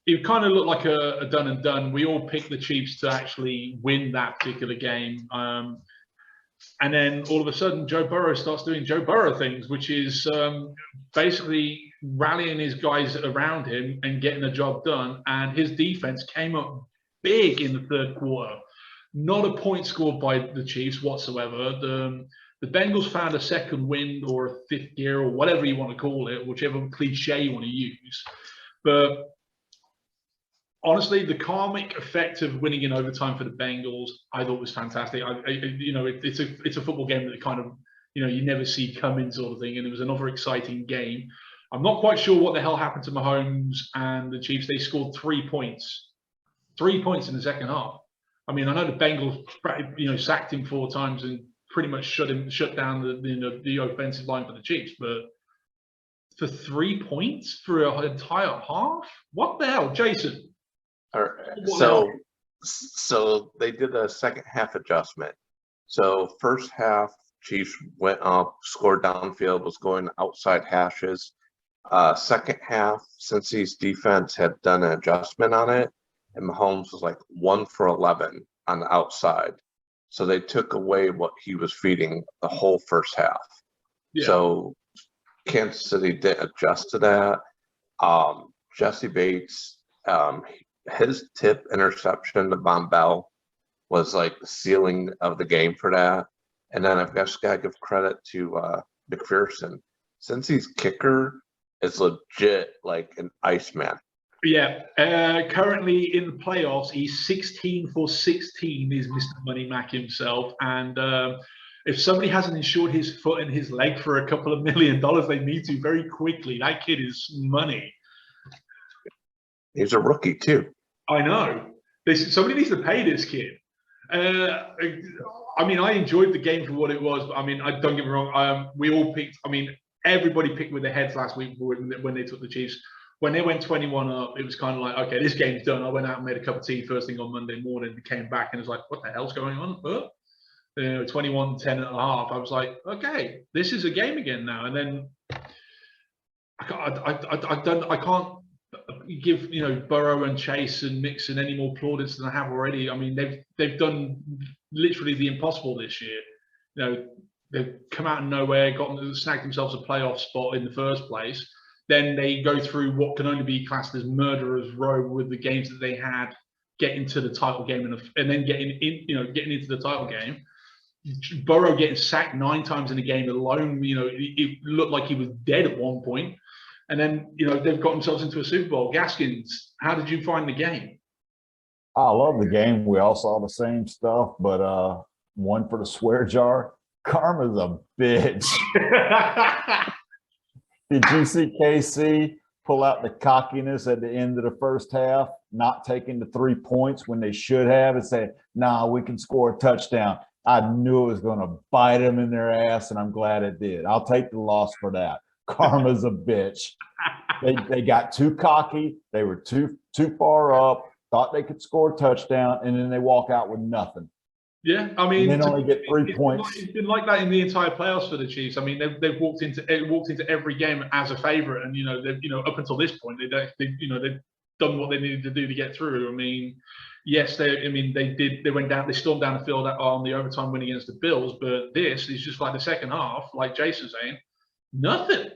it kind of looked like a done and done. We all picked the Chiefs to actually win that particular game. And then all of a sudden, Joe Burrow starts doing Joe Burrow things, which is basically rallying his guys around him and getting the job done. And his defense came up big in the third quarter. Not a point scored by the Chiefs whatsoever. The Bengals found a second wind or a fifth gear or whatever you want to call it, whichever cliche you want to use. But honestly, the karmic effect of winning in overtime for the Bengals, I thought was fantastic. It's a football game that kind of, you never see coming sort of thing. And it was another exciting game. I'm not quite sure what the hell happened to Mahomes and the Chiefs. They scored 3 points. 3 points in the second half. I mean, I know the Bengals, sacked him 4 times and pretty much shut down the offensive line for the Chiefs, but for 3 points for an entire half, what the hell, Jason? All right. So they did a second half adjustment. So first half, Chiefs went up, scored downfield, was going outside hashes. Second half, Cincy's defense had done an adjustment on it, and Mahomes was like 1 for 11 on the outside. So they took away what he was feeding the whole first half. Yeah. So Kansas City didn't adjust to that. Jesse Bates, his tip interception to Von Bell was like the ceiling of the game for that. And then I've just got to give credit to McPherson. Since he's kicker, is legit like an Iceman. Yeah, currently in the playoffs, he's 16 for 16 is Mr. Money Mac himself. And if somebody hasn't insured his foot and his leg for a couple of $1 million, they need to very quickly. That kid is money. He's a rookie too. I know. Somebody needs to pay this kid. I mean, I enjoyed the game for what it was. But I mean, don't get me wrong. We all picked. I mean, everybody picked with their heads last week when they took the Chiefs. When they went 21 up, it was kind of like, okay, this game's done. I went out and made a cup of tea first thing on Monday morning. Came back and was like, what the hell's going on? 21-10 and a half. I was like, okay, this is a game again now. And then I can't give Burrow and Chase and Mixon any more plaudits than I have already. I mean, they've done literally the impossible this year. They've come out of nowhere, snagged themselves a playoff spot in the first place. Then they go through what can only be classed as murderer's row with the games that they had, getting to the title game and then getting into the title game. Burrow getting sacked 9 times in a game alone. It looked like he was dead at one point. And then, they've got themselves into a Super Bowl. Gaskins, how did you find the game? I love the game. We all saw the same stuff, but one for the swear jar. Karma's a bitch. Did you see KC pull out the cockiness at the end of the first half, not taking the 3 points when they should have, and say, nah, we can score a touchdown? I knew it was going to bite them in their ass, and I'm glad it did. I'll take the loss for that. Karma's a bitch. They got too cocky. They were too far up, thought they could score a touchdown, and then they walk out with nothing. Yeah, I mean, and then only get 3 points. It's been like that in the entire playoffs for the Chiefs. I mean, they've walked into every game as a favorite, and they've up until this point, they've done what they needed to do to get through. I mean, yes, they went down, they stormed down the field on the overtime win against the Bills, but this is just like the second half, like Jason's saying, nothing.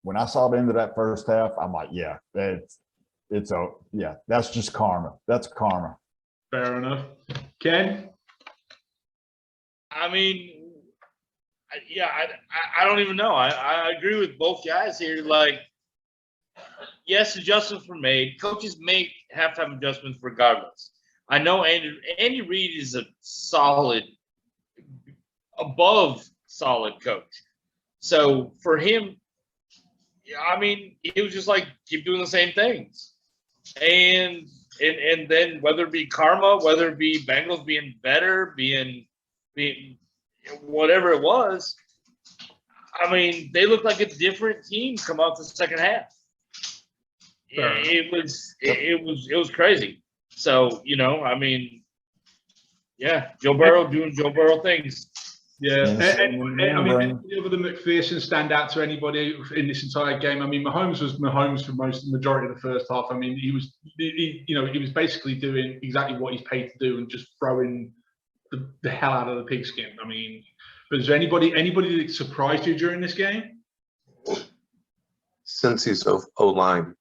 When I saw the end of that first half, I'm like, yeah, that's just karma. That's karma. Fair enough. Ken? I mean, I don't even know. I agree with both guys here. Like, yes, adjustments were made. Coaches make halftime adjustments regardless. I know Andy Reid is a solid, above solid coach. So for him, I mean, he was just like, keep doing the same things. And then whether it be karma, whether it be Bengals being better, being whatever it was, I mean, they looked like a different team come out the second half. It was crazy. So, I mean, yeah, Joe Burrow doing Joe Burrow things. Yeah, and I mean, any other than McPherson stand out to anybody in this entire game? I mean, Mahomes was Mahomes for the majority of the first half. I mean, he was basically doing exactly what he's paid to do and just throwing the hell out of the pigskin. I mean, but is there anybody that surprised you during this game? Cincy's O-line,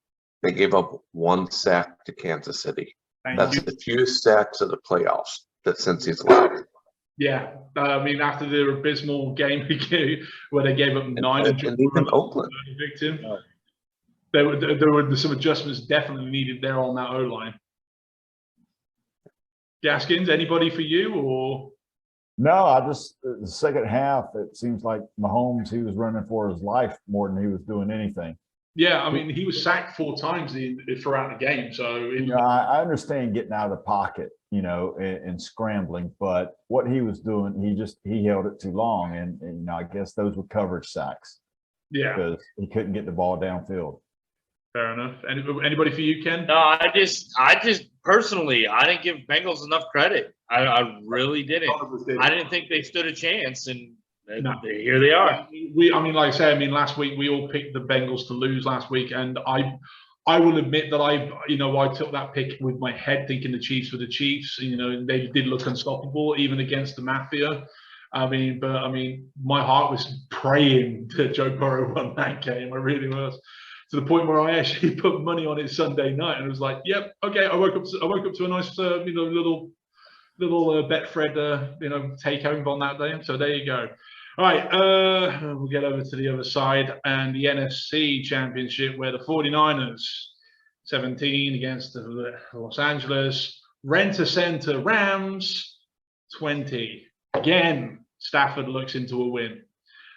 they gave up 1 sack to Kansas City. That's the fewest sacks of the playoffs that Cincy's allowed. Yeah, I mean, after the abysmal game where they gave up 9 and even Oakland victim, there were some adjustments definitely needed there on that O-line. Gaskins, anybody for you or? No, the second half, it seems like Mahomes, he was running for his life more than he was doing anything. Yeah, I mean, he was sacked 4 times throughout the game. So I understand getting out of the pocket, and scrambling, but what he was doing, he held it too long, and I guess those were coverage sacks. Yeah, because he couldn't get the ball downfield. Fair enough. Anybody for you, Ken? No, I just personally, I didn't give Bengals enough credit. I really didn't. I didn't think they stood a chance, and here they are. Like I say, last week we all picked the Bengals to lose last week, and I will admit that I took that pick with my head, thinking the Chiefs were the Chiefs. They did look unstoppable even against the Mafia. I mean, my heart was praying that Joe Burrow won that game. I really was, to the point where I actually put money on it Sunday night, and it was like, yep, okay. I woke up to a nice, little Betfred, take home on that day. So there you go. All right, we'll get over to the other side and the NFC Championship, where the 49ers 17 against the Los Angeles Rent-A-Center Rams 20. Again, Stafford looks into a win.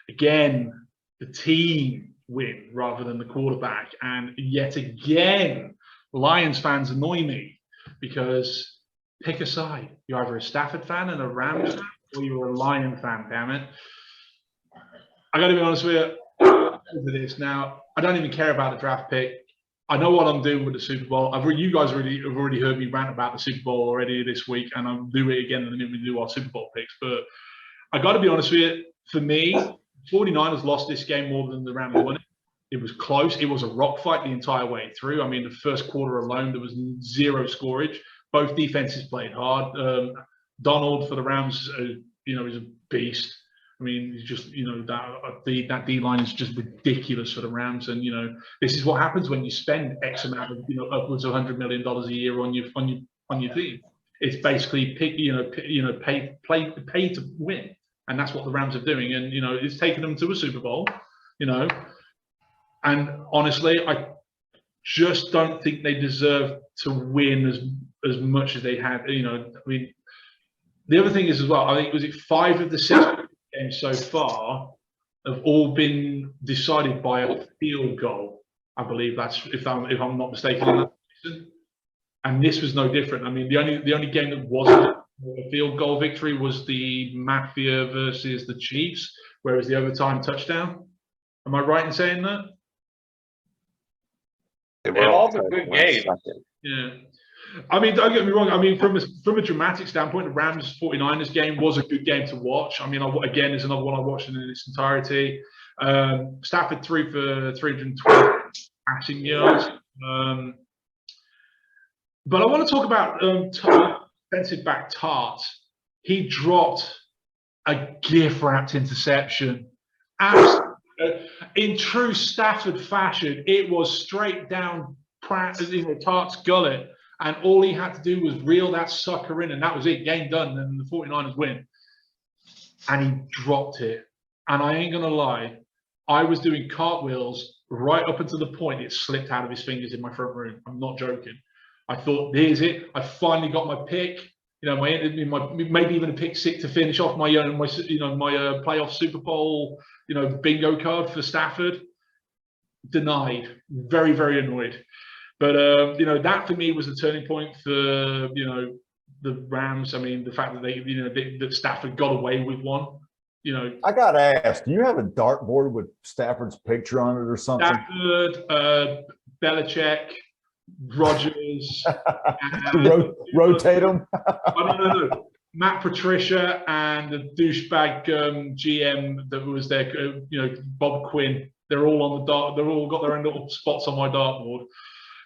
Again, the team win rather than the quarterback. And yet again, Lions fans annoy me because pick a side. You're either a Stafford fan and a Rams fan, or you're a Lion fan, damn it. I got to be honest with you. This now, I don't even care about the draft pick. I know what I'm doing with the Super Bowl. You guys have already heard me rant about the Super Bowl already this week, and I'll do it again the minute we do our Super Bowl picks. But I got to be honest with you. For me, 49ers lost this game more than the Rams won it. It was close. It was a rock fight the entire way through. I mean, the first quarter alone, there was zero scorage. Both defenses played hard. Donald for the Rams, is a beast. I mean, it's just, that D line is just ridiculous for the Rams, and this is what happens when you spend X amount of upwards of $100 million a year on your team. It's basically pay to win, and that's what the Rams are doing. And it's taken them to a Super Bowl, and honestly, I just don't think they deserve to win as much as they had. I mean, the other thing is as well. I think was it 5 of the 6 games so far have all been decided by a field goal. I believe that's if I'm not mistaken on that. And this was no different. I mean, the only game that wasn't a field goal victory was the Mafia versus the Chiefs, where it was the overtime touchdown. Am I right in saying that? They're all the good games. Yeah. I mean, don't get me wrong. I mean, from a dramatic standpoint, the Rams 49ers game was a good game to watch. I mean, again, there's another one I watched in its entirety. Stafford threw for 312 passing yards. But I want to talk about defensive back Tart. He dropped a gift-wrapped interception. In true Stafford fashion, it was straight down Tart's gullet. And all he had to do was reel that sucker in, and that was it. Game done, and the 49ers win. And he dropped it. And I ain't going to lie, I was doing cartwheels right up until the point it slipped out of his fingers in my front room. I'm not joking. I thought, here's it. I finally got my pick. Maybe even a pick 6 to finish off my playoff Super Bowl, bingo card for Stafford. Denied. Very, very annoyed. But that for me was the turning point for the Rams. I mean, the fact that that Stafford got away with one. I gotta ask, do you have a dartboard with Stafford's picture on it or something? Stafford, Belichick, Rodgers, rotate them. No. Matt Patricia and the douchebag GM that was there. Bob Quinn. They're all on the dart. They're all got their own little spots on my dartboard.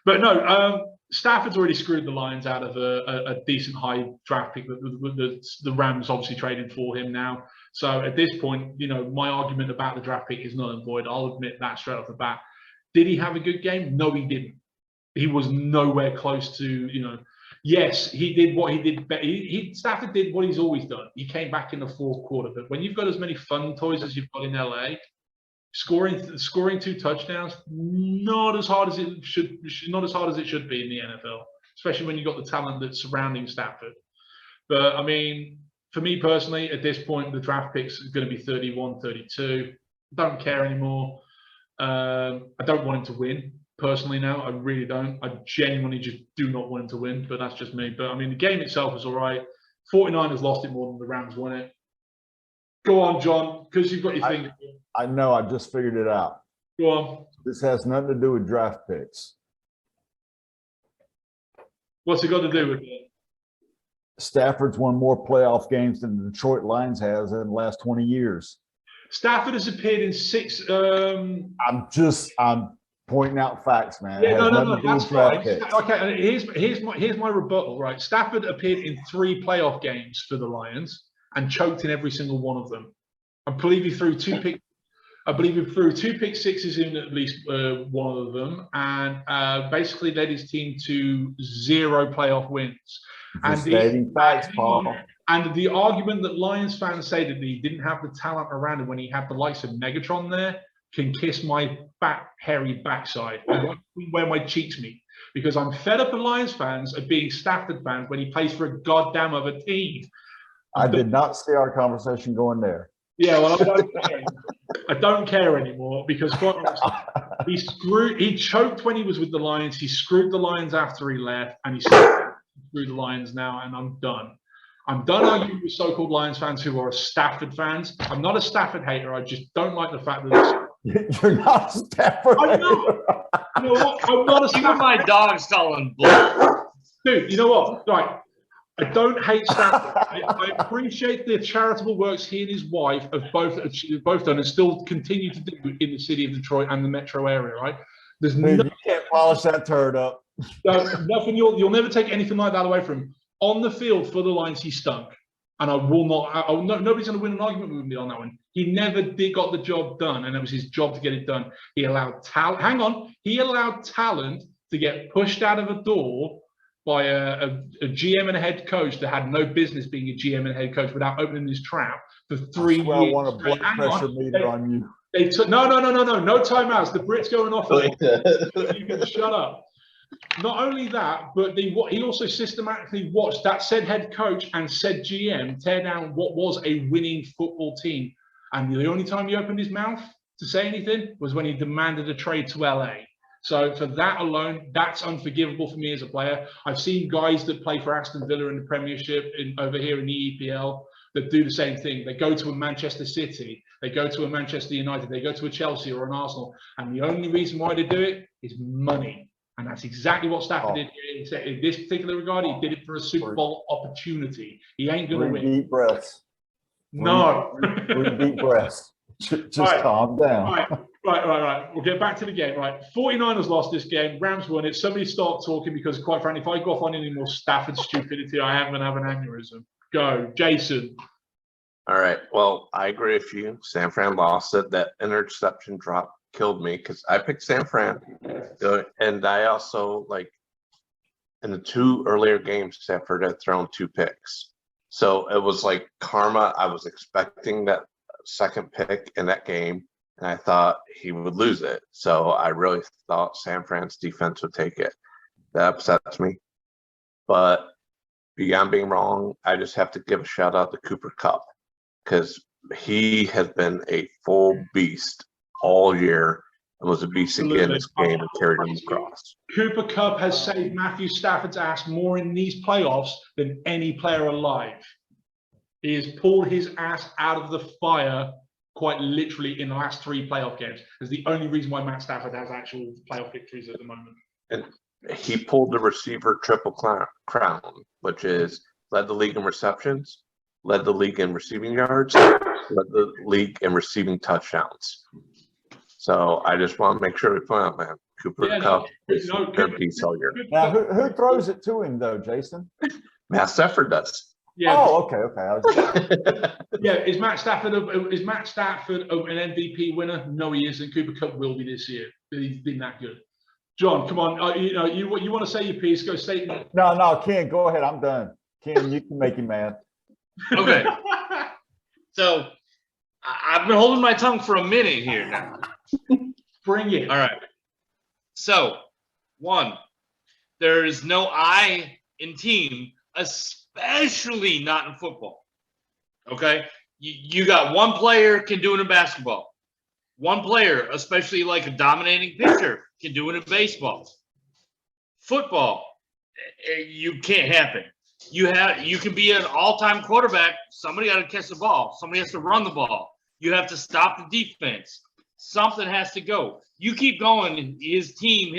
But no, Stafford's already screwed the Lions out of a decent high draft pick. The Rams obviously traded for him now. So at this point, my argument about the draft pick is null and void. I'll admit that straight off the bat. Did he have a good game? No, he didn't. He was nowhere close to, yes, he did what he did. Stafford did what he's always done. He came back in the fourth quarter. But when you've got as many fun toys as you've got in LA, scoring 2 touchdowns, not as hard as it should be in the NFL, especially when you've got the talent that's surrounding Stafford. But I mean, for me personally, at this point, the draft picks are going to be 31, 32. Don't care anymore. I don't want him to win personally now. I really don't. I genuinely just do not want him to win, but that's just me. But I mean, the game itself was all right. 49ers lost it more than the Rams won it. Go on, John, because you've got your finger. I know. I just figured it out. Go on. This has nothing to do with draft picks. What's it got to do with it? Stafford's won more playoff games than the Detroit Lions has in the last 20 years. Stafford has appeared in 6. I'm pointing out facts, man. Yeah, no, that's fine. Okay, here's my rebuttal. Right, Stafford appeared in 3 playoff games for the Lions. and choked in every single one of them. I believe he threw two pick sixes in at least one of them, and basically led his team to 0 playoff wins. And stating facts, Paul. And the argument that Lions fans say that he didn't have the talent around him when he had the likes of Megatron there can kiss my fat, hairy backside. I won't where my cheeks meet, because I'm fed up of Lions fans of being Stafford fans when he plays for a goddamn other team. I did not see our conversation going there. Yeah, well, I don't care anymore, because quite honestly, he choked when he was with the Lions. He screwed the Lions after he left, and he screwed the Lions now, and I'm done. I'm done arguing with so-called Lions fans who are Stafford fans. I'm not a Stafford hater. I just don't like the fact that you're not a Stafford hater. You know what? I'm not a Stafford. Even my dog's calling bull. Dude, you know what? Right. I don't hate Stafford. I appreciate the charitable works he and his wife have both done and still continue to do in the city of Detroit and the metro area, right? There's you can't polish that turd up. Nothing. You'll never take anything like that away from him. On the field for the Lions, he stunk. And I will not. Nobody's going to win an argument with me on that one. He never got the job done, and it was his job to get it done. He allowed talent. Hang on. He allowed talent to get pushed out of a door by a GM and a head coach that had no business being a GM and a head coach without opening his trap for 3 years. I want a blood pressure meter on you. They took no timeouts. The Brits going off. You can shut up. Not only that, but he also systematically watched that said head coach and said GM tear down what was a winning football team. And the only time he opened his mouth to say anything was when he demanded a trade to LA. So for that alone, that's unforgivable for me as a player. I've seen guys that play for Aston Villa in the Premiership over here in the EPL that do the same thing. They go to a Manchester City, they go to a Manchester United, they go to a Chelsea or an Arsenal. And the only reason why they do it is money. And that's exactly what Stafford did here. In this particular regard, he did it for a Super Bowl opportunity. He ain't going to win. Deep breaths. No. Deep breaths. Just calm down. Right. We'll get back to the game. Right. 49ers lost this game. Rams won it. Somebody start talking, because quite frankly, if I go off on any more Stafford stupidity, I am going to have an aneurysm. Go. Jason. All right. Well, I agree with you. San Fran lost it. That interception drop killed me, because I picked San Fran, and I also, like, in the 2 earlier games, Stafford had thrown 2 picks, so it was like karma. I was expecting that second pick in that game, and I thought he would lose it, so I really thought San Fran's defense would take it. That upsets me, but beyond being wrong, I just have to give a shout out to Cooper Kupp, because he has been a full beast all year and was a beast again this game and carried him across. Cooper Kupp has saved Matthew Stafford's ass more in these playoffs than any player alive. He has pulled his ass out of the fire quite literally in the last 3 playoff games. It's the only reason why Matt Stafford has actual playoff victories at the moment. And he pulled the receiver triple crown, which is led the league in receptions, led the league in receiving yards, led the league in receiving touchdowns. So I just want to make sure we point out, man, Cooper Kupp is a piece all year. Now, who throws it to him, though, Jason? Matt Stafford does. Yeah. Oh, okay. Yeah, is Matt Stafford an MVP winner? No, he isn't. Cooper Kupp will be this year. He's been that good. John, come on. You want to say your piece? Go say it. No, Ken, go ahead. I'm done. Ken, you can make him mad. Okay. So I've been holding my tongue for a minute here now. Bring it. All right. So, 1, there is no I in team, especially not in football. Okay? You got one player can do it in basketball. One player, especially like a dominating pitcher, can do it in baseball. Football, you can't happen. You can be an all-time quarterback. Somebody got to catch the ball. Somebody has to run the ball. You have to stop the defense. Something has to go. You keep going. His team.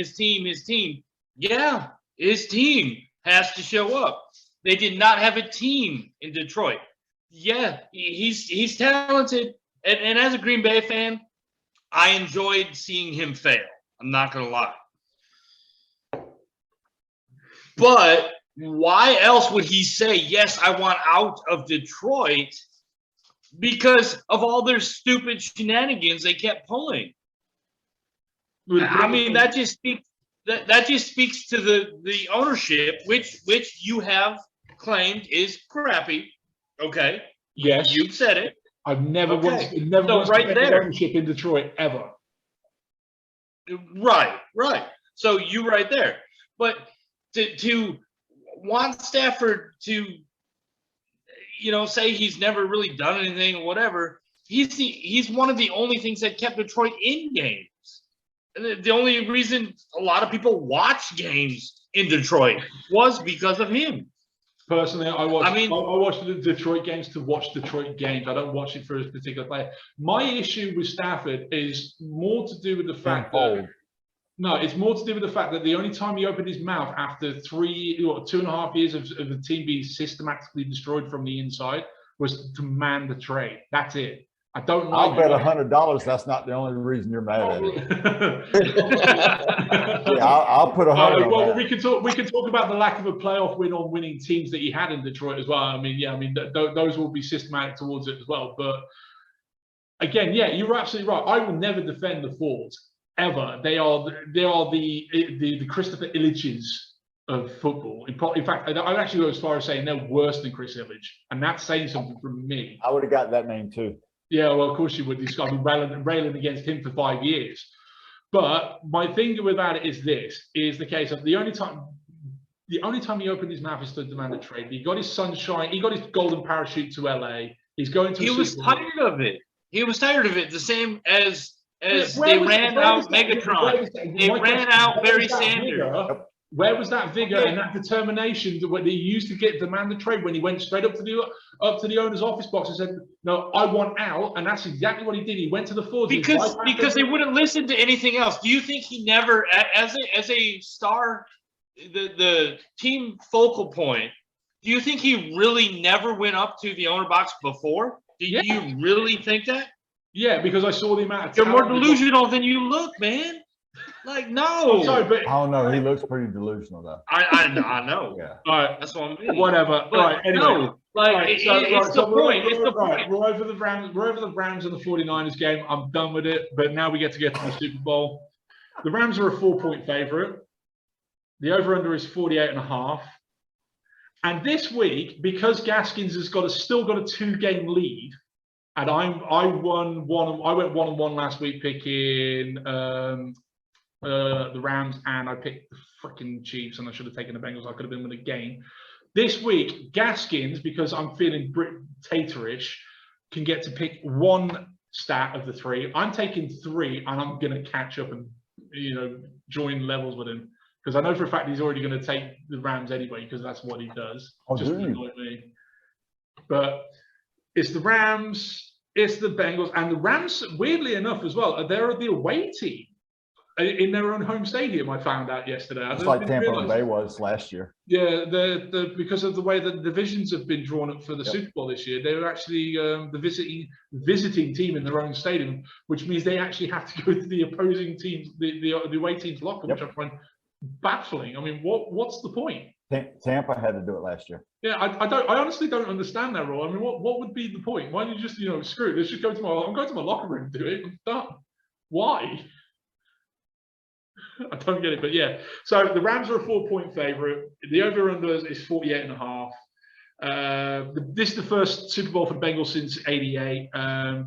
Yeah, his team has to show up. They did not have a team in Detroit. Yeah, he's talented. And as a Green Bay fan, I enjoyed seeing him fail. I'm not going to lie. But why else would he say, yes, I want out of Detroit? Because of all their stupid shenanigans they kept pulling. I mean, that just speaks to the ownership, which you have claimed is crappy. Okay. Yes. You've said it. I've never once So right there. ownership in Detroit ever. Right. So you right there. But to want Stafford to, say he's never really done anything or whatever, he's one of the only things that kept Detroit in games. The only reason a lot of people watch games in Detroit was because of him. Personally, I watch the Detroit games to watch Detroit games. I don't watch it for a particular player. My issue with Stafford is more to do with the fact that it's more to do with the fact that the only time he opened his mouth after 2.5 years of the team being systematically destroyed from the inside was to man the trade. That's it. I don't like. I'll bet $100 that's not the only reason you're mad at it. Yeah, I'll put 100. Well, we can talk about the lack of a playoff win on winning teams that he had in Detroit as well. Those will be systematic towards it as well. But again, you're absolutely right. I will never defend the Fords ever. They are the Christopher Illiches of football. In fact, I'd actually go as far as saying they're worse than Chris Illich, and that's saying something from me. I would have got that name too. Yeah, well, of course you would. He's got to be railing against him for 5 years. But my thing about it is the case of the only time he opened his mouth is to demand a trade. He got his sunshine. He got his golden parachute to LA. He's going to. He was tired of it. He was tired of it. The same as they ran out Megatron. They ran out Barry Sanders. Where was that vigor and that determination that he used to demand the trade when he went straight up to the owner's office box and said, "No, I want out," and that's exactly what he did. He went to the Fords because they wouldn't listen to anything else. Do you think he never, as a star, the team focal point? Do you think he really never went up to the owner box before? Do you really think that? Yeah, because I saw the amount of. You're more delusional than you look, man. Like, no. I'm sorry, but I don't know. He looks pretty delusional, though. I know. Yeah. All right. That's what I mean. Whatever. But right. Anyway. No, it's the point. It's the point. We're over the Rams. We're over the Rams and the 49ers game. I'm done with it. But now we get to the Super Bowl. The Rams are a 4-point favorite. The over/under is 48.5. And this week, because Gaskins has still got a 2-game lead, and I went 1-1 last week picking the Rams, and I picked the freaking Chiefs, and I should have taken the Bengals. I could have been with a game. This week, Gaskins, because I'm feeling Brit taterish, can get to pick one stat of the 3. I'm taking 3, and I'm going to catch up and join levels with him, because I know for a fact he's already going to take the Rams anyway, because that's what he does. Just to annoy me. But it's the Rams, it's the Bengals, and the Rams, weirdly enough as well, they're the away team in their own home stadium. I found out yesterday. It's like Tampa Bay was last year. Yeah, because of the way the divisions have been drawn up for the Super Bowl this year, they're actually the visiting team in their own stadium, which means they actually have to go to the opposing teams, the away team's locker, which I find baffling. I mean, what's the point? Tampa had to do it last year. Yeah, I honestly don't understand that rule. I mean, what would be the point? Why don't you just screw it? Let's just I'm going to my locker room and do it. I'm done. Why? I don't get it, but yeah. So the Rams are a 4-point favorite. The over/under is 48.5. This is the first Super Bowl for the Bengals since '88. I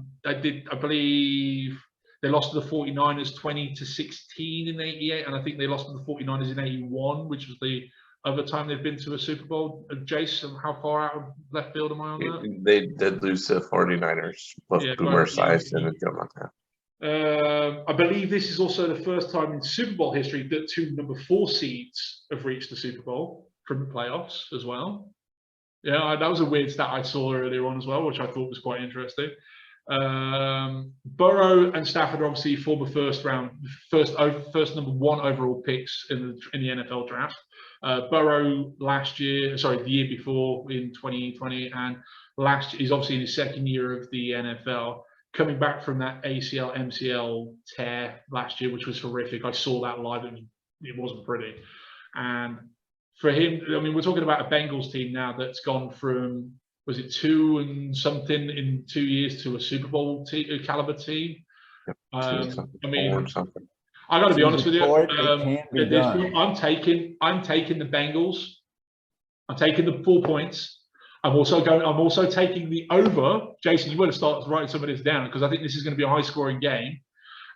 believe they lost to the 49ers 20-16 in '88, and I think they lost to the 49ers in '81, which was the other time they've been to a Super Bowl. Jason, how far out of left field am I on that? They did lose to the 49ers, both Boomer Esiason and Joe Montana. I believe this is also the first time in Super Bowl history that 2 number 4 seeds have reached the Super Bowl from the playoffs as well. Yeah, that was a weird stat I saw earlier on as well, which I thought was quite interesting. Burrow and Stafford are obviously former first number 1 overall picks in the NFL draft. Burrow the year before in 2020, and he's obviously in his second year of the NFL. Coming back from that ACL, MCL tear last year, which was horrific. I saw that live. It wasn't pretty. And for him, I mean, we're talking about a Bengals team now that's gone from, was it 2 and something in 2 years to a Super Bowl caliber team. I mean, I got to be honest with you. At this point, I'm taking the Bengals. I'm taking the 4 points. I'm also taking the over. Jason, you better start writing some of this down because I think this is going to be a high-scoring game.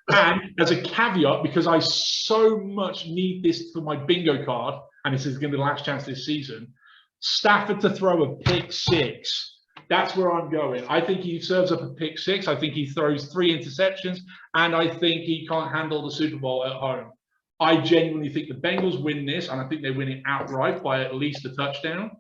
And as a caveat, because I so much need this for my bingo card, and this is going to be the last chance this season, Stafford to throw a pick 6. That's where I'm going. I think he serves up a pick 6. I think he throws 3 interceptions, and I think he can't handle the Super Bowl at home. I genuinely think the Bengals win this, and I think they win it outright by at least a touchdown.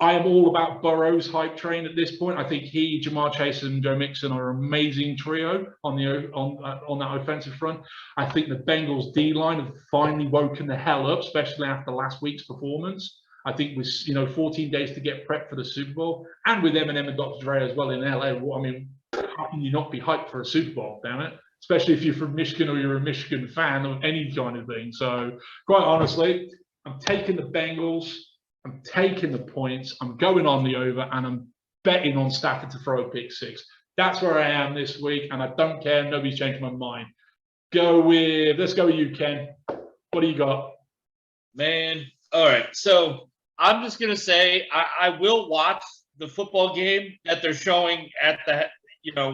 I am all about Burrow's hype train at this point. I think he, Jamar Chase, and Joe Mixon are an amazing trio on that offensive front. I think the Bengals D-line have finally woken the hell up, especially after last week's performance. I think with 14 days to get prepped for the Super Bowl, and with Eminem and Dr. Dre as well in LA. I mean, how can you not be hyped for a Super Bowl? Damn it! Especially if you're from Michigan or you're a Michigan fan or any kind of thing. So, quite honestly, I'm taking the Bengals. I'm taking the points. I'm going on the over, and I'm betting on Stafford to throw a pick 6. That's where I am this week, and I don't care. Nobody's changed my mind. Let's go with you, Ken. What do you got? Man, all right. So I'm just gonna say I will watch the football game that they're showing at the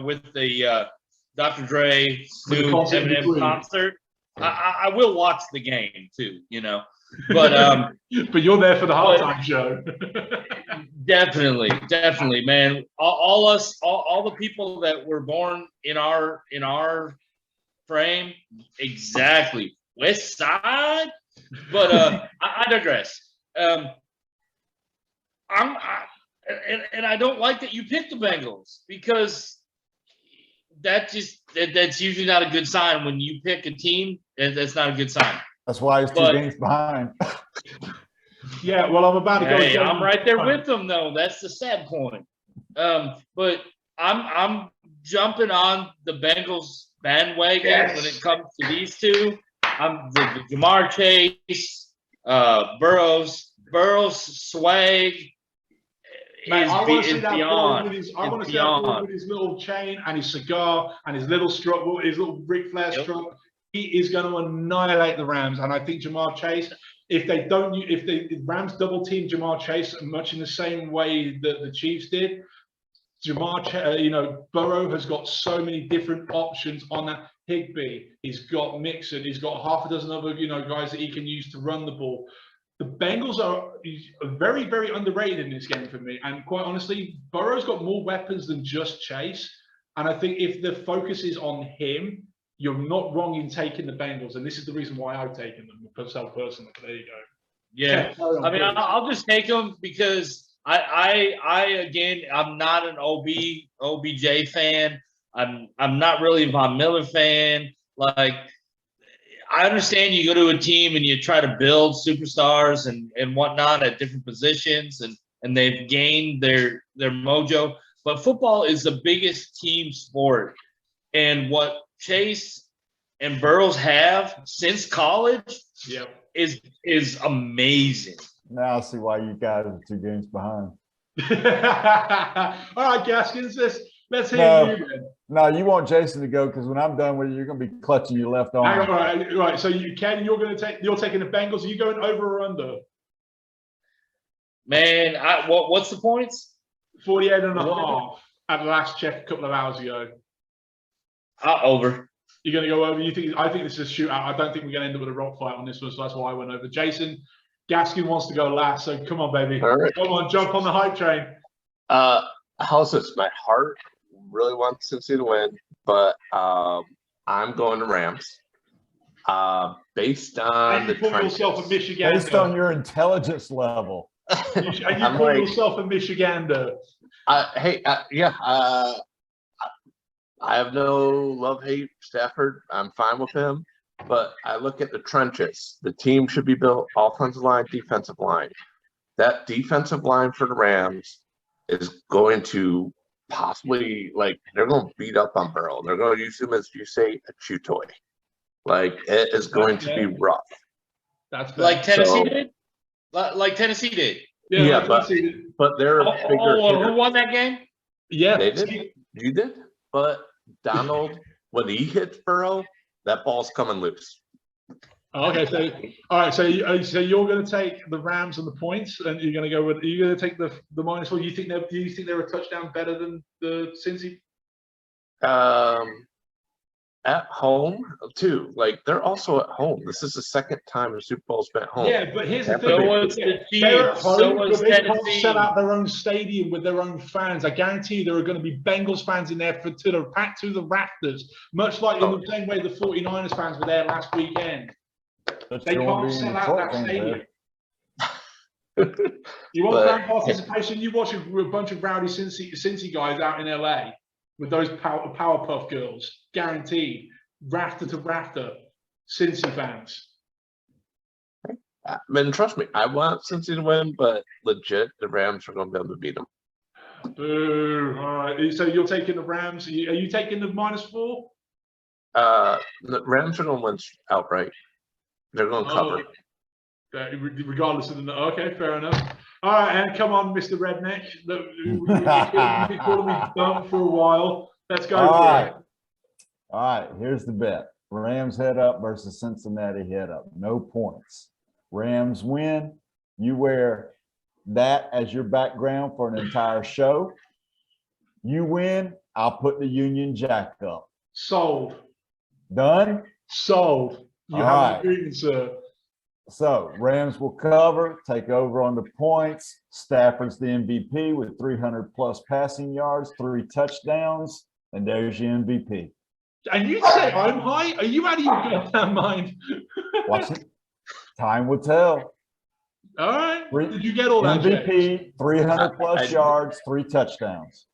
with the Dr. Dre Snoop Eminem concert. I will watch the game too. But but you're there for the halftime show. Definitely, man. All the people that were born in our frame, exactly. West Side. But I digress. And I don't like that you picked the Bengals because that's usually not a good sign when you pick a team. That's not a good sign. That's why he's 2 games behind. Yeah, well, I'm about to go. Hey, I'm right there with them, though. That's the sad point. But I'm jumping on the Bengals bandwagon when it comes to these two. I'm the Jamar Chase, Burrow's swag. Man, I want to see that beyond. With his little chain and his cigar and his little strut, his little Ric Flair strut. He is going to annihilate the Rams, and I think Jamar Chase. If the Rams double team Jamar Chase much in the same way that the Chiefs did, Burrow has got so many different options on that. Higbee, he's got Mixon, he's got half a dozen other guys that he can use to run the ball. The Bengals are very, very underrated in this game for me, and quite honestly, Burrow's got more weapons than just Chase, and I think if the focus is on him, you're not wrong in taking the Bengals, and this is the reason why I've taken them myself personally. There you go. Yeah, I mean, I'll just take them because I'm not an OBJ fan. I'm not really a Von Miller fan. Like, I understand you go to a team and you try to build superstars and whatnot at different positions, and they've gained their mojo. But football is the biggest team sport, and what Chase and Burrows have since college is amazing. Now I see why you guys are 2 games behind. All right, Gaskins, let's hear you then. No, you want Jason to go because when I'm done with you, you're going to be clutching your left arm. Right. So Ken, you're taking the Bengals. Are you going over or under? Man, what's the points? 48.5 at the last check a couple of hours ago. Over. You're going to go over? I think this is a shootout. I don't think we're going to end up with a rock fight on this one, so that's why I went over. Jason, Gaskin wants to go last, so come on, baby. All right. Come on, jump on the hype train. How's this? My heart really wants Cincy to win, but I'm going to Rams. Based on the yourself a Michigander. Based on your intelligence level. Are you calling yourself a Michigander? I have no love-hate Stafford. I'm fine with him. But I look at the trenches. The team should be built offensive line, defensive line. That defensive line for the Rams is going to possibly, they're going to beat up on Burrow. They're going to use him, as you say, a chew toy. It is going to be rough. That's like Tennessee did? like Tennessee did. Yeah, but they're a bigger Who hitter. won that game? Yeah, They did. You did. But Donald, when he hits Burrow, that ball's coming loose. Okay, so all right, so you're going to take the Rams and the points, and you're going to go with. Are you going to take the -4? Do you think they're a touchdown better than the Cincy? At home too. Like they're also at home. This is the second time the Super Bowl's been at home. Yeah, but here's the So thing: was the they're at Chiefs, home, so was but they can't Tennessee. sell out their own stadium with their own fans. I guarantee you there are going to be Bengals fans in there packed to the rafters, much like in the same way the 49ers fans were there last weekend. They can't sell out that stadium. You want fan participation? You watch a bunch of rowdy Cincy guys out in LA with those Powerpuff Girls, guaranteed, rafter to rafter, Cincy fans. I mean, trust me, I want Cincy to win, but legit, the Rams are going to be able to beat them. Boo! All right, so you're taking the Rams. Are you taking the -4? The Rams are going to win outright. They're going to cover. Regardless of the okay, fair enough. All right, and come on, Mr. Redneck. You've been calling me dumb for a while. Let's go. All right, here's the bet. Rams head up versus Cincinnati head up. No points. Rams win. You wear that as your background for an entire show. You win. I'll put the Union Jack up. Sold. Done? Sold. You All have right. an agreement, sir. So Rams will cover, take over on the points. Stafford's the MVP with 300+ passing yards, 3 touchdowns, and there's your MVP. And you say I'm high? Are you out of your goddamn mind? Watch it. Time will tell. All right. Did you get all that? MVP, 300+ yards, 3 touchdowns.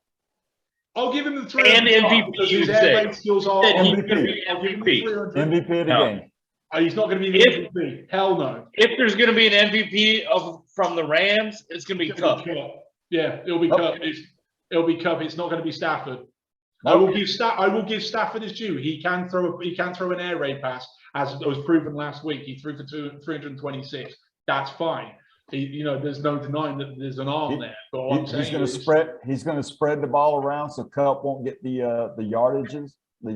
I'll give him the 300. And MVP, because you his air say. raid skills are MVP. I'll give him the 300. MVP of the No. game. He's not going to be the MVP. Hell no. If there's going to be an MVP from the Rams, it's going to be Cup. Yeah, it'll be Cup. It'll be Cup. It's not going to be Stafford. I will give Stafford his due. He can throw an air raid pass, as was proven last week. He threw for 326. That's fine. There's no denying that there's an arm there. But He's going to spread the ball around so Cup won't get the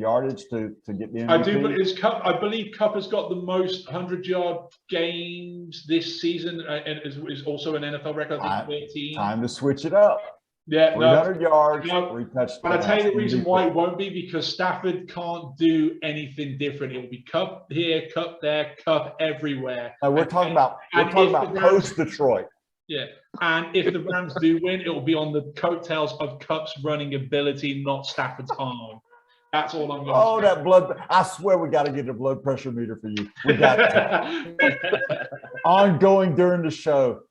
yardage to get the MVP. I do, but it's Cup. I believe Cup has got the most 100-yard games this season, and is also an NFL record. I think 13. Time to switch it up. Yeah, 300 yards, 3 touchdowns. But I tell you the reason why it won't be, because Stafford can't do anything different. It will be Cup here, Cup there, Cup everywhere. No, we're talking about post Detroit. Yeah, and if the Rams do win, it will be on the coattails of Cup's running ability, not Stafford's arm. That's all I'm going to say. That blood. I swear we got to get a blood pressure meter for you. We got to. Ongoing during the show.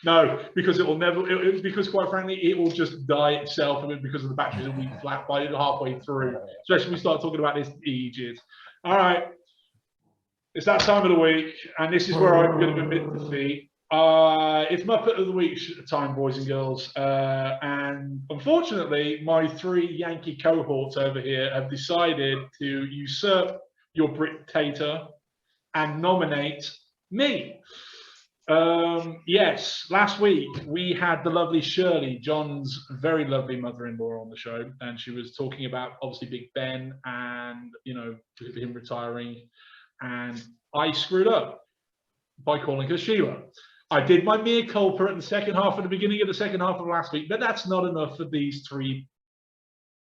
No, because it will never. Because quite frankly, it will just die itself because of the batteries will be flat by halfway through. Especially when we start talking about this ages. All right, it's that time of the week, and this is where I'm going to admit defeat. It's Muppet of the Week time, boys and girls, and unfortunately, my 3 Yankee cohorts over here have decided to usurp your Brit-tator and nominate me. Yes, last week we had the lovely Shirley, John's very lovely mother-in-law, on the show, and she was talking about obviously Big Ben and him retiring, and I screwed up by calling her Sheila. I did my mea culpa at the beginning of the second half of last week, but that's not enough for these 3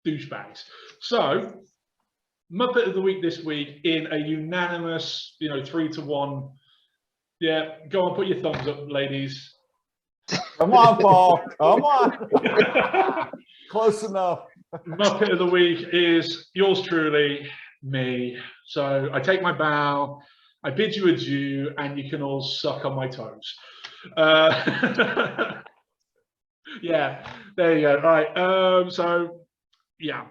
douchebags. So, Muppet of the Week this week in a unanimous, 3-1. Yeah, go on, put your thumbs up, ladies. Come on, Paul. Come on. Close enough. Muppet of the Week is yours truly, me. So I take my bow, I bid you adieu, and you can all suck on my toes. Yeah, there you go. All right. So, yeah.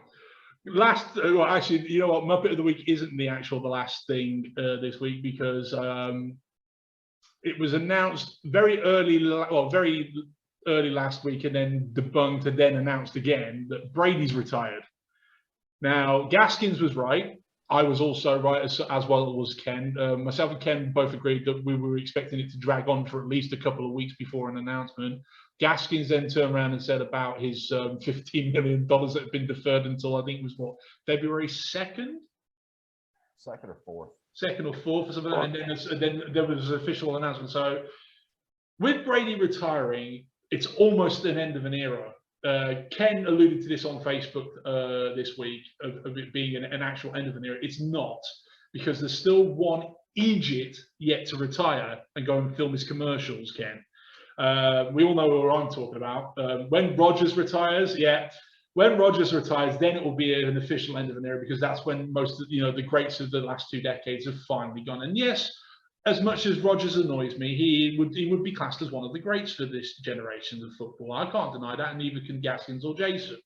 Actually, you know what? Muppet of the Week isn't the last thing this week, because it was announced very early last week, and then debunked and then announced again that Brady's retired. Now, Gaskins was right. I was also right, as well as Ken. Myself and Ken both agreed that we were expecting it to drag on for at least a couple of weeks before an announcement. Gaskins then turned around and said about his $15 million that had been deferred until I think it was what, February 2nd? Second or fourth. Second or fourth or something, and then there was an official announcement. So with Brady retiring, it's almost an end of an era. Ken alluded to this on Facebook this week of it being an actual end of an era. It's not, because there's still one Egypt yet to retire and go and film his commercials, Ken. We all know what I'm talking about. When Rodgers retires, when Rodgers retires, then it will be an official end of an era, because that's when most of the greats of the last 2 decades have finally gone. And yes, as much as Rodgers annoys me, he would be classed as one of the greats for this generation of football. I can't deny that, and neither can Gaskins or Jason.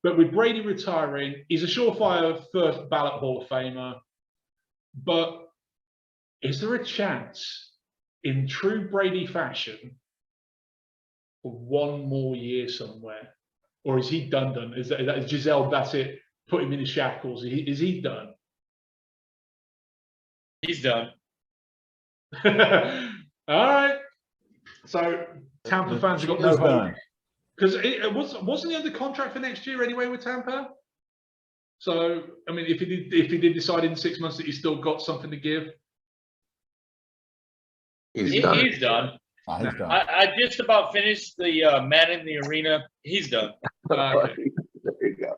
But with Brady retiring, he's a surefire first ballot Hall of Famer. But is there a chance, in true Brady fashion, for one more year somewhere? Or is he done? Is Giselle Bassett put him in his shackles? Is he done? He's done. All right. So Tampa fans have got no hope, because wasn't he under contract for next year anyway with Tampa? So I mean, if he did decide in 6 months that he's still got something to give, he's done. He's done. Oh, he's done. I just about finished the Man in the Arena. He's done. okay. There you go.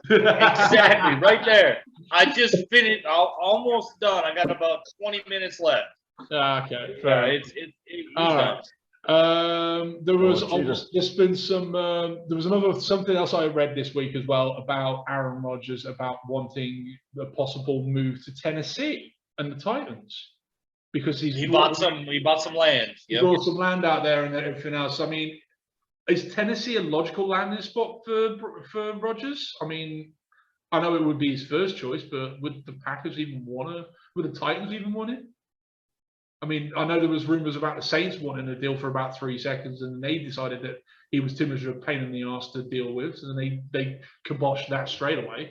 Exactly, right there. I just finished. Almost done. I got about 20 minutes left. Okay. Yeah, Fair. he's All done. right. There's been some. There was something else I read this week as well about Aaron Rodgers, about wanting a possible move to Tennessee and the Titans, because he bought some land. He bought some land out there and everything else. I mean, is Tennessee a logical landing spot for Rodgers? I mean, I know it would be his first choice, but would the Packers even want to? Would the Titans even want it? I mean, I know there was rumors about the Saints wanting a deal for about 3 seconds, and they decided that he was too much of a pain in the ass to deal with, so then they kiboshed that straight away.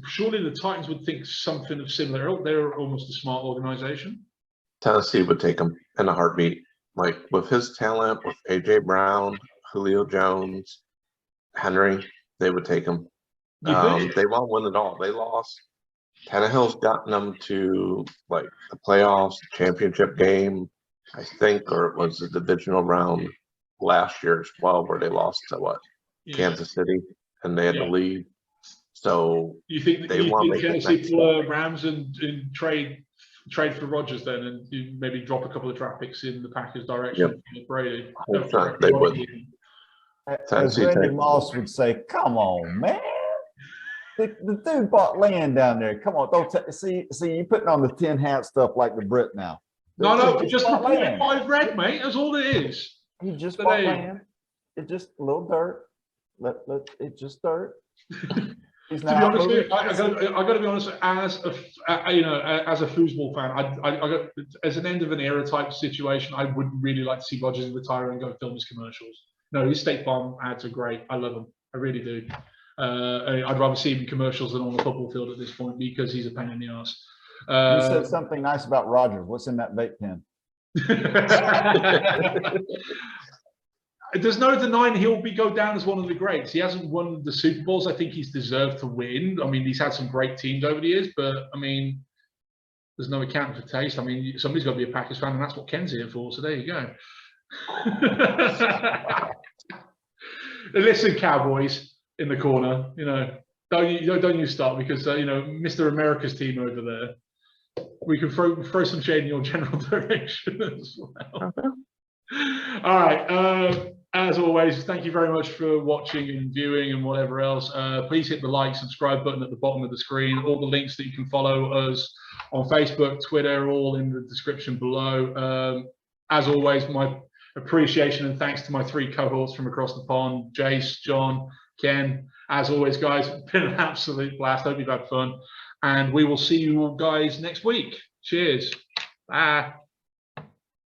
Surely the Titans would think something of similar ilk. They're almost a smart organization. Tennessee would take him in a heartbeat. Like, with his talent, with A.J. Brown, Julio Jones, Henry, they would take him. They won't win it all. They lost. Tannehill's gotten them to, like, the playoffs, championship game, I think, or it was the divisional round last year as well, where they lost to Kansas City, and they had the lead. So you think Tennessee pull Rams and trade for Rodgers then, and you maybe drop a couple of draft picks in the Packers' direction with Brady? They would. As Randy Moss would say, "Come on, man." The dude bought land down there. Come on, don't see you putting on the tin hat stuff like the Brit now. No, just land. 5 red, mate. That's all it is. He just bought land. It's just a little dirt. It's just dirt. To be honest with you, I got to be honest. As a foosball fan, I got, as an end of an era type situation, I would really like to see Rodgers retire and go film his commercials. No, his State Farm ads are great. I love them. I really do. I'd rather see him in commercials than on the football field at this point, because he's a pain in the ass. You said something nice about Rodgers. What's in that vape pen? There's no denying he'll go down as one of the greats. He hasn't won the Super Bowls I think he's deserved to win. I mean, he's had some great teams over the years, but I mean, there's no accounting for taste. I mean, somebody's got to be a Packers fan, and that's what Ken's here for. So there you go. Listen, Cowboys in the corner, don't you start, because Mr. America's team over there, we can throw some shade in your general direction as well. All right. As always, thank you very much for watching and viewing and whatever else. Please hit the like, subscribe button at the bottom of the screen. All the links that you can follow us on Facebook, Twitter, all in the description below. As always, my appreciation and thanks to my 3 cohorts from across the pond, Jace, John, Ken. As always, guys, it's been an absolute blast. Hope you've had fun. And we will see you all guys next week. Cheers. Bye.